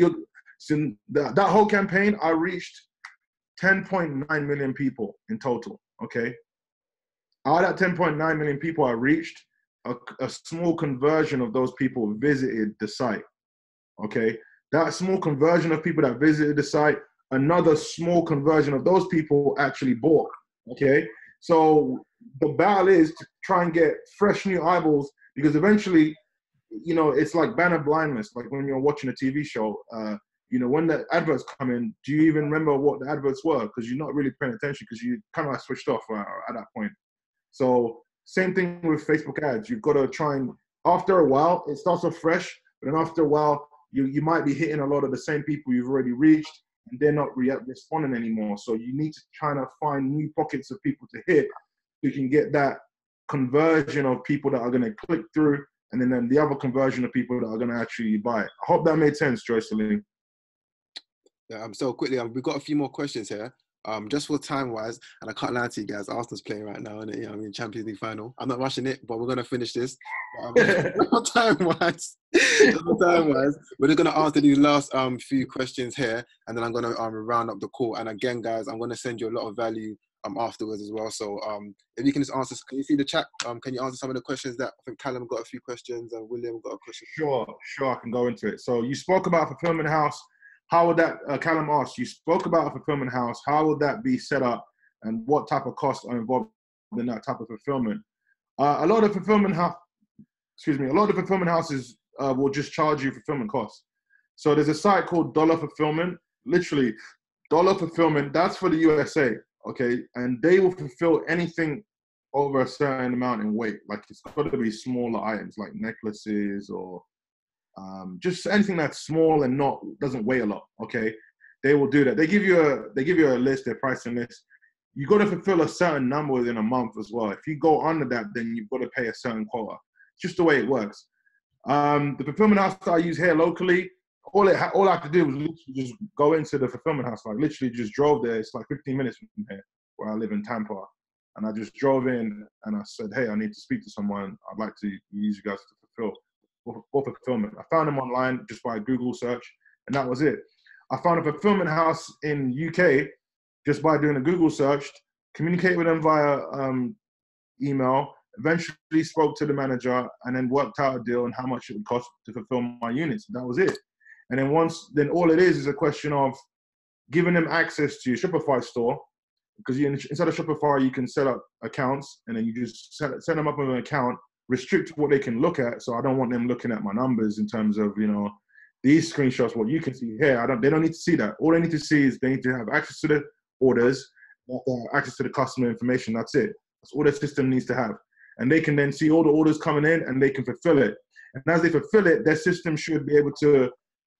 that whole campaign, I reached 10.9 million people in total, okay? Out of that 10.9 million people I reached, a small conversion of those people visited the site, okay? That small conversion of people that visited the site, another small conversion of those people actually bought, okay? So the battle is to try and get fresh new eyeballs, because eventually, it's like banner blindness. Like when you're watching a TV show, when the adverts come in, do you even remember what the adverts were? Because you're not really paying attention, because you kind of switched off at that point. So same thing with Facebook ads. You've got to try and, after a while, it starts off fresh, but then after a while, you might be hitting a lot of the same people you've already reached, and they're not responding anymore. So you need to try to find new pockets of people to hit so you can get that conversion of people that are going to click through, and then the other conversion of people that are going to actually buy it. I hope that made sense, Jocelyn.
Yeah, so quickly, we've got a few more questions here. Just for time-wise, and I can't lie to you guys, Arsenal's playing right now, and Champions League final. I'm not rushing it, but we're going to finish this. Time-wise, we're just going to answer these last few questions here, and then I'm going to round up the call. And again, guys, I'm going to send you a lot of value afterwards as well. So if you can just answer, can you see the chat? Can you answer some of the questions that I think Callum got a few questions and William got a question?
Sure, I can go into it. So you spoke about fulfillment house. How would that, Callum asked, you spoke about a fulfillment house. How would that be set up, and what type of costs are involved in that type of fulfillment? A lot of fulfillment houses will just charge you fulfillment costs. So there's a site called Dollar Fulfillment, literally Dollar Fulfillment. That's for the USA, okay? And they will fulfill anything over a certain amount in weight. Like, it's got to be smaller items like necklaces or just anything that's small and doesn't weigh a lot. Okay, they will do that. They give you a list, their pricing list. You got to fulfill a certain number within a month as well. If you go under that, then you've got to pay a certain quota. It's just the way it works. The fulfillment house that I use here locally, all I have to do was literally just go into the fulfillment house. Like, literally just drove there. It's like 15 minutes from here, where I live in Tampa. And I just drove in and I said, hey, I need to speak to someone. I'd like to use you guys to fulfill. For fulfillment. I found them online just by Google search, and that was it. I found a fulfillment house in UK just by doing a Google search, communicated with them via email, eventually spoke to the manager, and then worked out a deal on how much it would cost to fulfill my units. That was it. And then all it is a question of giving them access to your Shopify store, because inside of Shopify, you can set up accounts, and then you just set them up on an account, restrict what they can look at. So I don't want them looking at my numbers in terms of, these screenshots, what you can see here. They don't need to see that. All they need to see is they need to have access to the orders, access to the customer information. That's it. That's all the system needs to have. And they can then see all the orders coming in, and they can fulfill it. And as they fulfill it, their system should be able to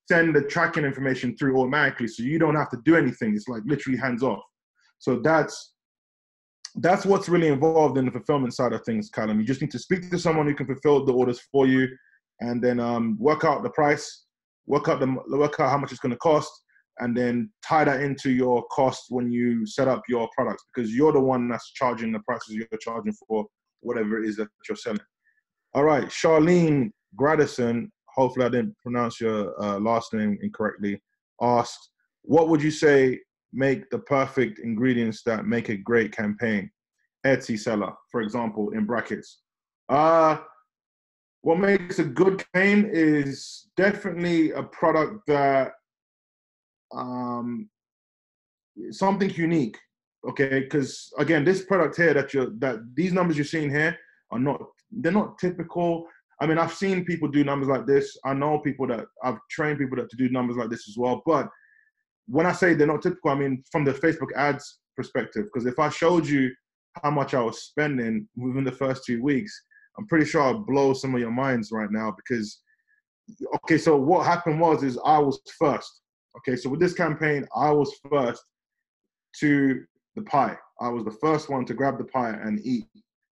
send the tracking information through automatically, so you don't have to do anything. It's like literally hands off. So that's what's really involved in the fulfillment side of things, Callum. You just need to speak to someone who can fulfill the orders for you, and then work out the price, work out how much it's going to cost, and then tie that into your cost when you set up your products, because you're the one that's charging the prices you're charging for whatever it is that you're selling. All right, Charlene Gradison, hopefully I didn't pronounce your last name incorrectly, asked, what would you say make the perfect ingredients that make a great campaign? Etsy seller, for example, in brackets. What makes a good campaign is definitely a product that something unique, okay? Because again, this product here that these numbers you're seeing here they're not typical. I mean, I've seen people do numbers like this. I know people that I've trained people to do numbers like this as well. But when I say they're not typical, I mean from the Facebook ads perspective. Because if I showed you how much I was spending within the first 2 weeks, I'm pretty sure I'll blow some of your minds right now. Because, okay, so what happened is I was first. Okay, so with this campaign, I was first to the pie. I was the first one to grab the pie and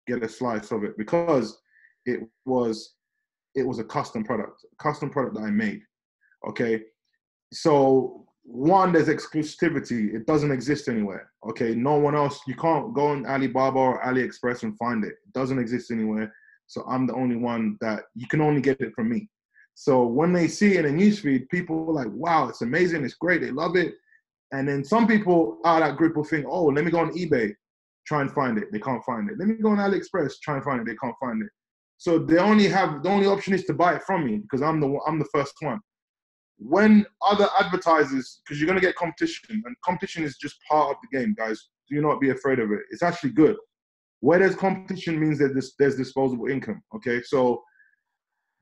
get a slice of it, because it was a custom product that I made. Okay, so one, there's exclusivity. It doesn't exist anywhere. Okay, no one else. You can't go on Alibaba or AliExpress and find it. It doesn't exist anywhere. So I'm the only one that you can only get it from me. So when they see it in the newsfeed, people are like, wow, it's amazing, it's great, they love it. And then some people out of that group will think, oh, let me go on eBay, try and find it. They can't find it. Let me go on AliExpress, try and find it. They can't find it. So the only option is to buy it from me, because I'm the first one. When other advertisers, because you're going to get competition, and competition is just part of the game, guys. Do not be afraid of it. It's actually good. Where there's competition means that there's disposable income, okay? So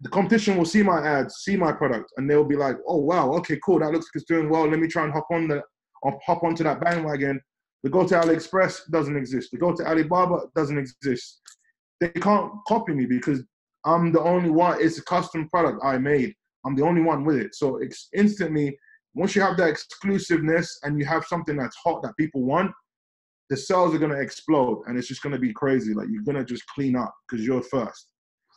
the competition will see my ads, see my product, and they'll be like, oh, wow, okay, cool, that looks like it's doing well. Let me try and hop onto that bandwagon. They go to AliExpress, doesn't exist. They go to Alibaba, doesn't exist. They can't copy me because I'm the only one. It's a custom product I made. I'm the only one with it. So it's instantly, once you have that exclusiveness and you have something that's hot that people want, the sales are going to explode, and it's just going to be crazy. Like, you're going to just clean up because you're first.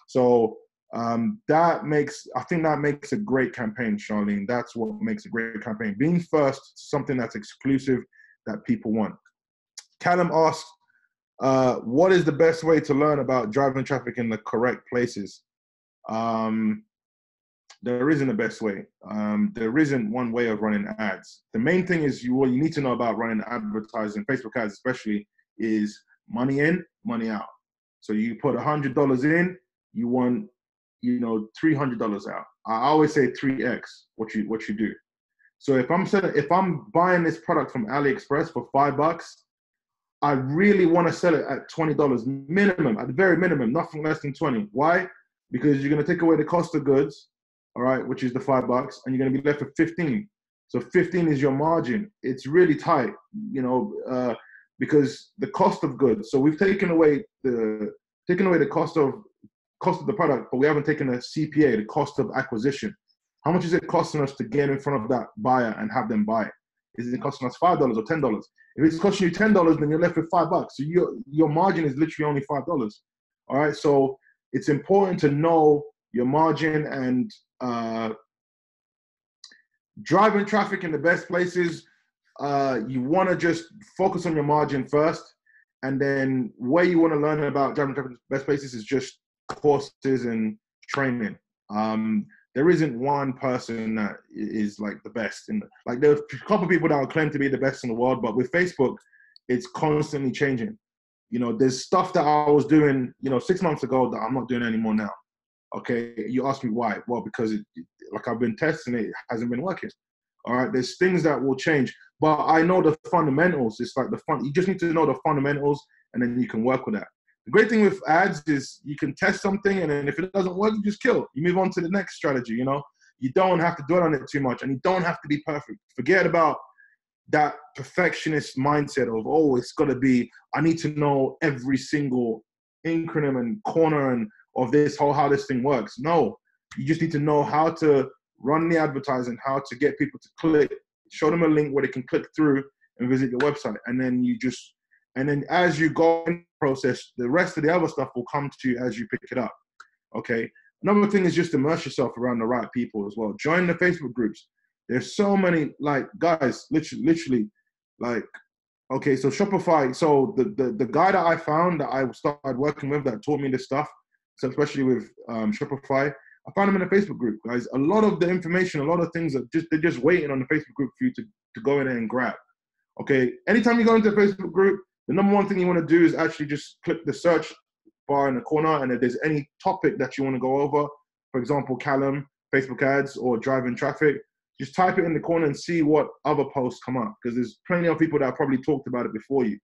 So I think that makes a great campaign, Charlene. That's what makes a great campaign. Being first to something that's exclusive that people want. Callum asked, what is the best way to learn about driving traffic in the correct places? There isn't a best way. There isn't one way of running ads. The main thing is what you need to know about running advertising, Facebook ads especially, is money in, money out. So you put $100 in, you want, $300 out. I always say 3x what you do. So if I'm buying this product from AliExpress for $5, I really want to sell it at $20 minimum, at the very minimum, nothing less than 20. Why? Because you're going to take away the cost of goods, all right, which is the $5, and you're going to be left with 15. So 15 is your margin. It's really tight, because the cost of goods. So we've taken away the cost of the product, but we haven't taken a CPA, the cost of acquisition. How much is it costing us to get in front of that buyer and have them buy it? Is it costing us $5 or $10? If it's costing you $10, then you're left with $5. So your margin is literally only $5. All right. So it's important to know your margin, and driving traffic in the best places. You want to just focus on your margin first, and then where you want to learn about driving traffic in the best places is just courses and training. There isn't one person that is like the best there's a couple of people that will claim to be the best in the world, but with Facebook, it's constantly changing. There's stuff that I was doing, 6 months ago that I'm not doing anymore now. Okay, you ask me why? Well, because I've been testing it, it hasn't been working. All right, there's things that will change. but I know the fundamentals. It's like you just need to know the fundamentals, and then you can work with that. The great thing with ads is you can test something, and then if it doesn't work, you just kill it. You move on to the next strategy, you know? You don't have to dwell on it too much, and you don't have to be perfect. Forget about that perfectionist mindset of, oh, it's got to be, I need to know every single increment and corner and of this whole, how this thing works. No, you just need to know how to run the advertising, how to get people to click, show them a link where they can click through and visit your website. And then as you go in the process, the rest of the other stuff will come to you as you pick it up. Okay. Another thing is just immerse yourself around the right people as well. Join the Facebook groups. There's so many, like, guys, literally, like, okay, so Shopify. So the guy that I found that I started working with that taught me this stuff, so especially with Shopify, I found him in a Facebook group, guys. A lot of the information, a lot of things they're just waiting on the Facebook group for you to go in there and grab. Okay, anytime you go into a Facebook group, the number one thing you want to do is actually just click the search bar in the corner, and if there's any topic that you want to go over, for example, Callum, Facebook ads, or driving traffic, just type it in the corner and see what other posts come up, because there's plenty of people that have probably talked about it before you.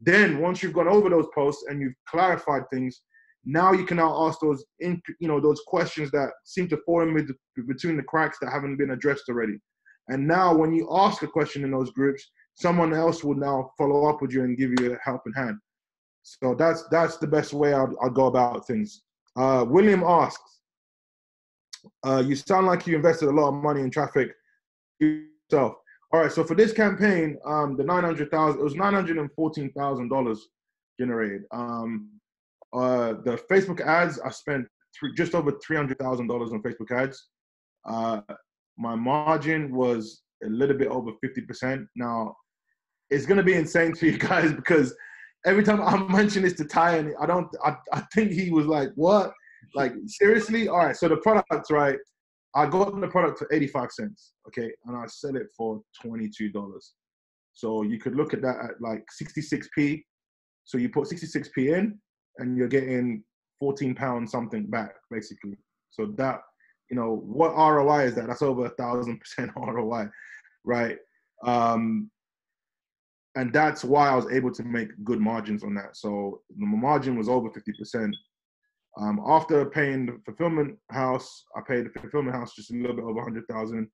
Then once you've gone over those posts and you've clarified things, now you can now ask those questions that seem to fall in between the cracks that haven't been addressed already. And now when you ask a question in those groups, someone else will now follow up with you and give you a helping hand. So that's the best way I'll go about things. William asks, you sound like you invested a lot of money in traffic yourself. All right, so for this campaign, the $900,000, it was $914,000 generated. The Facebook ads, I spent just over $300,000 on Facebook ads. My margin was a little bit over 50%. Now, it's gonna be insane to you guys because every time I mention this to Ty, and I think he was like, what? Like, seriously? All right, so the products, right? I got the product for 85 cents, okay? And I sell it for $22. So you could look at that at like 66p. So you put 66p in and you're getting 14 pounds something back, basically. So that, what ROI is that? That's over 1,000% ROI, right? And that's why I was able to make good margins on that. So the margin was over 50%. After paying the fulfillment house, I paid the fulfillment house just a little bit over 100,000.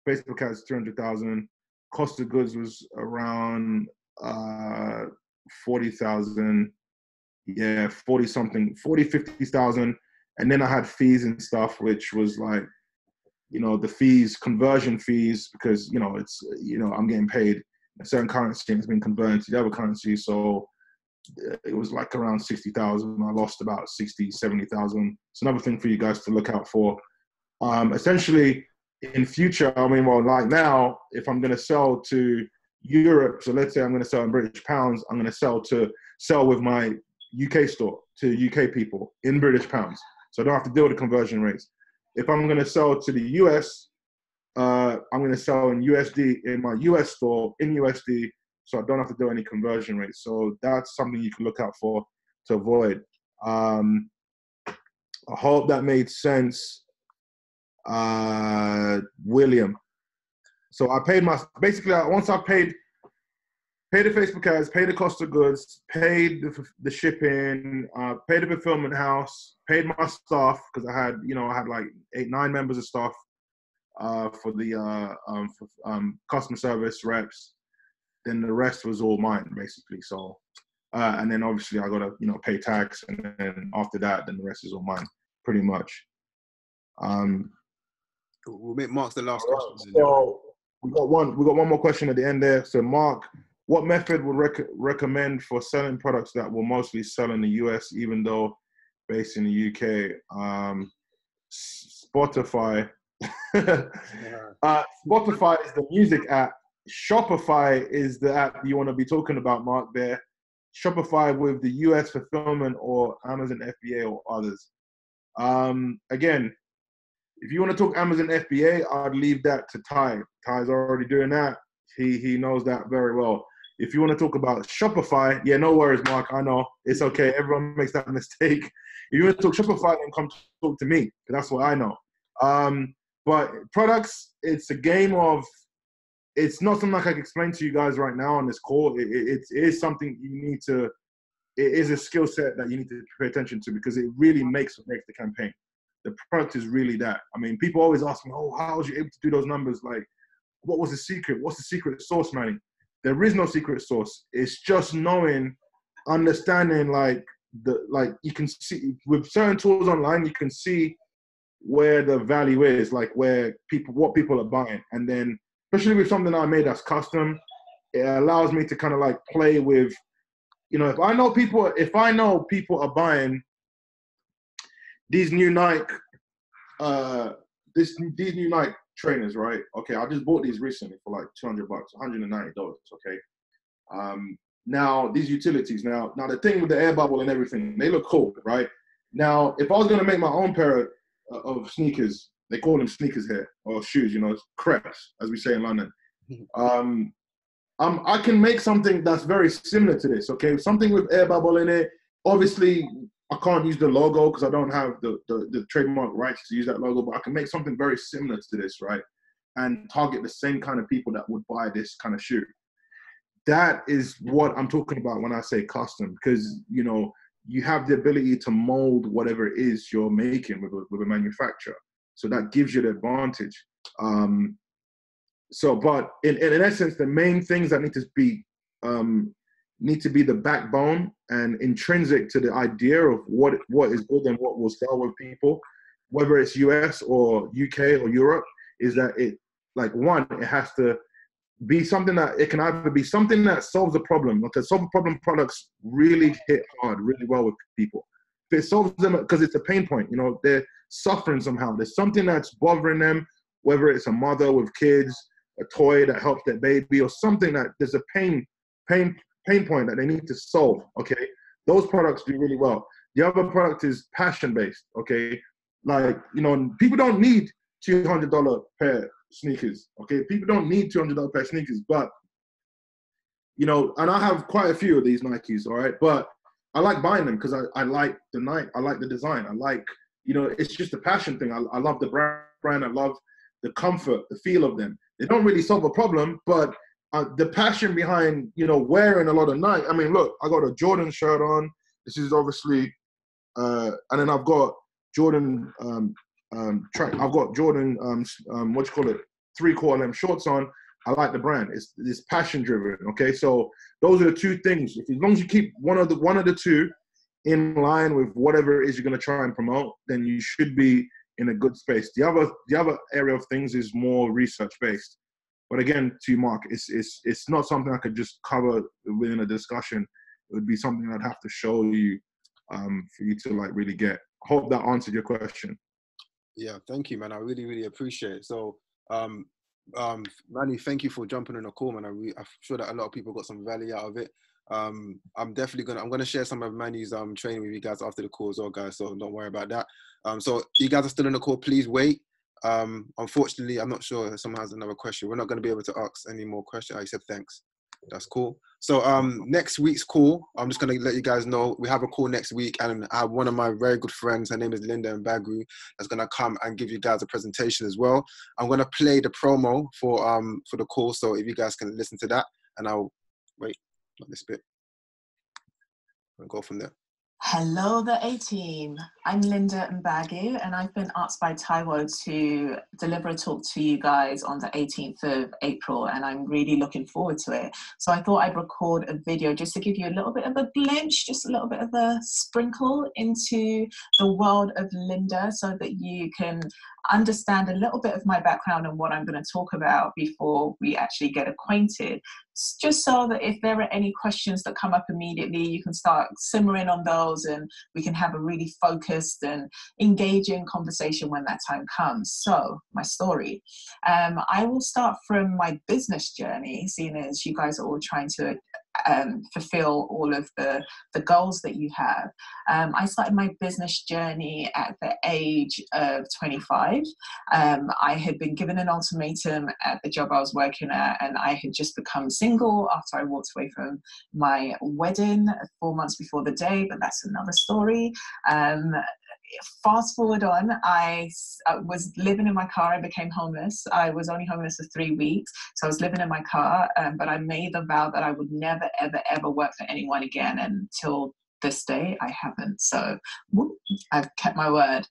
Facebook has 300,000. Cost of goods was around 40,000. Yeah, 50,000. And then I had fees and stuff, which was like, the fees, conversion fees, because, it's, I'm getting paid a certain currency and it's been converted to the other currency. So it was like around 60,000. I lost about 60, 70,000. It's another thing for you guys to look out for. Essentially, in future, like now, if I'm going to sell to Europe, so let's say I'm going to sell in British pounds, I'm going to sell with my UK store to UK people in British pounds. So I don't have to deal with the conversion rates. If I'm going to sell to the US, I'm going to sell in USD in my US store in USD, so I don't have to do any conversion rates. So that's something you can look out for to avoid. I hope that made sense, William. So I paid once I paid the Facebook ads, paid the cost of goods, paid the shipping, paid the fulfillment house, paid my staff, because I had like 8-9 members of staff for the customer service reps. Then the rest was all mine, basically. So, and then obviously I got to, pay tax, and then after that, then the rest is all mine, pretty much.
We'll make Mark's the last question.
So we got one more question at the end there. So Mark, what method would recommend for selling products that will mostly sell in the US, even though based in the UK? Spotify. Spotify is the music app. Shopify is the app you want to be talking about, Mark, there. Shopify with the US fulfillment, or Amazon FBA or others. Again, if you want to talk Amazon FBA, I'd leave that to Ty. Ty's already doing that. He knows that very well. If you want to talk about Shopify, yeah, no worries, Mark. I know. It's okay. Everyone makes that mistake. If you want to talk Shopify, then come talk to me, because that's what I know. But products, it's a game of it's not something like I can explain to you guys right now on this call. It is something you need to, it is a skill set that you need to pay attention to, because it really makes the campaign. The product is really that. I mean, people always ask me, oh, how was you able to do those numbers? Like, what was the secret? What's the secret sauce, Manny? There is no secret sauce. It's just knowing, understanding, like you can see with certain tools online, you can see where the value is, like what people are buying. And then, especially with something I made that's custom, it allows me to kind of like play with, you know, if I know people are buying these new Nike, these new Nike trainers, right? Okay, I just bought these recently for like $200, $190. Okay. Now these utilities. Now the thing with the air bubble and everything, they look cool, right? Now, if I was gonna make my own pair of sneakers, they call them sneakers here, or shoes, you know, crepes, as we say in London. I can make something that's very similar to this, okay? Something with air bubble in it. Obviously, I can't use the logo because I don't have the trademark rights to use that logo, but I can make something very similar to this, right? And target the same kind of people that would buy this kind of shoe. That is what I'm talking about when I say custom, because, you know, you have the ability to mold whatever it is you're making with a manufacturer. So that gives you the advantage. But in essence, the main things that need to be the backbone and intrinsic to the idea of what is good and what will sell with people, whether it's US or UK or Europe, is that it has to be something that it can either be something that solves a problem, because solve a problem products really hit hard, really well with people. If it solves them, because it's a pain point, you know, they're suffering somehow. There's something that's bothering them, whether it's a mother with kids, a toy that helps their baby, or something that there's a pain point that they need to solve, okay? Those products do really well. The other product is passion-based, okay? Like, you know, people don't need $200 pair sneakers, okay? People don't need $200 pair sneakers, but, you know, and I have quite a few of these Nikes, all right? But I like buying them because I like the Nike, I like the design, I like, you know, it's just a passion thing. I love the brand, I love the comfort, the feel of them. They don't really solve a problem, but the passion behind, you know, wearing a lot of Nike. I mean, look, I got a Jordan shirt on. This is obviously, and then I've got Jordan track. I've got Jordan, what you call it, 3/4 length shorts on. I like the brand. It's passion driven. Okay, so those are the two things. As long as you keep one of the two in line with whatever it is you're going to try and promote, then you should be in a good space. The other area of things is more research based. But again, to Mark, it's not something I could just cover within a discussion. It would be something I'd have to show you for you to like really get. I hope that answered your question.
Yeah, thank you, man. I really, really appreciate it. So, Manie, thank you for jumping on the call, man. I'm sure that a lot of people got some value out of it. I'm gonna share some of Manie's training with you guys after the call as well, guys. So don't worry about that. So you guys are still on the call. Please wait. Unfortunately, I'm not sure if someone has another question. We're not going to be able to ask any more questions. I said thanks. That's cool. So next week's call, I'm just going to let you guys know we have a call next week, and I have one of my very good friends. Her name is Linda Mbagru. That's going to come and give you guys a presentation as well. I'm going to play the promo for the call, so if you guys can listen to that, and I'll wait on this bit and go from there.
Hello, the A-Team. I'm Linda Mbagu, and I've been asked by Taiwo to deliver a talk to you guys on the 18th of April, and I'm really looking forward to it. So I thought I'd record a video just to give you a little bit of a glimpse, just a little bit of a sprinkle into the world of Linda, so that you can understand a little bit of my background and what I'm going to talk about before we actually get acquainted. Just so that if there are any questions that come up immediately, you can start simmering on those and we can have a really focused and engaging conversation when that time comes. So, my story. I will start from my business journey, seeing as you guys are all trying to fulfill all of the goals that you have. I started my business journey at the age of 25. I had been given an ultimatum at the job I was working at, and I had just become single after I walked away from my wedding 4 months before the day, but that's another story. fast forward on, I was living in my car. I became homeless. I was only homeless for 3 weeks. So I was living in my car, but I made the vow that I would never, ever, ever work for anyone again. Until this day, I haven't. So I've kept my word.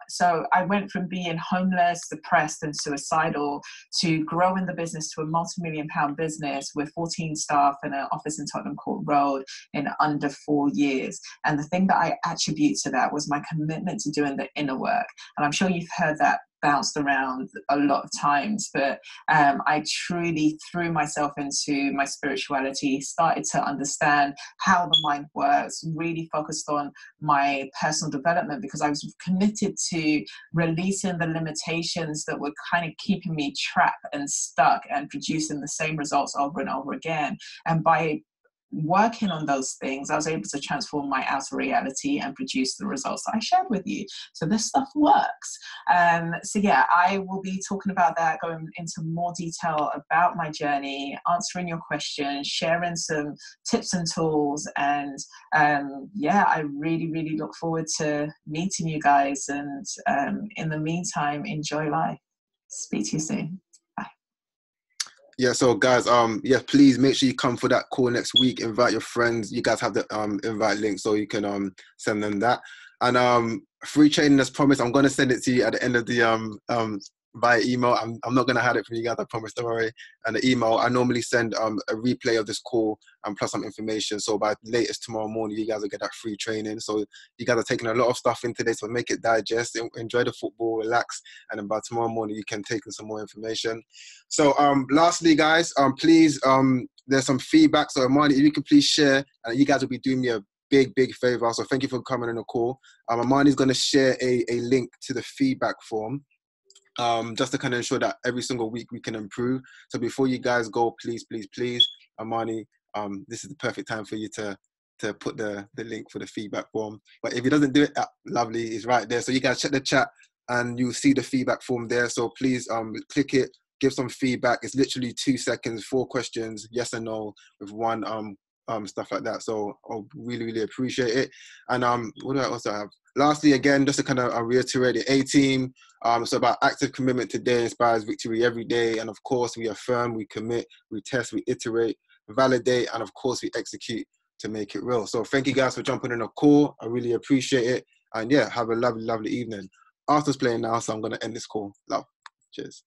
So I went from being homeless, depressed, and suicidal to growing the business to a multi-million-pound business with 14 staff and an office in Tottenham Court Road in under 4 years. And the thing that I attribute to that was my commitment to doing the inner work. And I'm sure you've heard that bounced around a lot of times, but I truly threw myself into my spirituality, started to understand how the mind works, really focused on my personal development, because I was committed to releasing the limitations that were kind of keeping me trapped and stuck and producing the same results over and over again. And by working on those things, I was able to transform my outer reality and produce the results that I shared with you. So this stuff works. So yeah, I will be talking about that, going into more detail about my journey, answering your questions, sharing some tips and tools. And yeah, I really, really look forward to meeting you guys. And in the meantime, enjoy life. Speak to you soon.
Yeah, so guys, yeah, please make sure you come for that call next week. Invite your friends. You guys have the invite link, so you can send them that. And free training as promised. I'm gonna send it to you at the end of the via email. I'm not gonna hide it from you guys, I promise, don't worry. And the email, I normally send a replay of this call and plus some information. So by latest tomorrow morning, you guys will get that free training. So you guys are taking a lot of stuff in today, so make it digest, enjoy the football, relax, and then by tomorrow morning you can take in some more information. So lastly, guys, please, there's some feedback. So Amani, if you could please share, and you guys will be doing me a big favor. So thank you for coming on the call. Amani's going to share a link to the feedback form, just to kind of ensure that every single week we can improve. So before you guys go, please, Amani, this is the perfect time for you to put the link for the feedback form. But if he doesn't do it, lovely, it's right there. So you guys check the chat and you'll see the feedback form there. So please click it, give some feedback. It's literally 2 seconds, 4 questions, yes and no, with one stuff like that. So I'll really appreciate it. And what do I also have? Lastly, again, just to kind of reiterate, the A-team, it's about active commitment today inspires victory every day. And of course, we affirm, we commit, we test, we iterate, validate, and of course, we execute to make it real. So thank you guys for jumping on a call. I really appreciate it. And yeah, have a lovely evening. Arthur's playing now, so I'm going to end this call. Love. Cheers.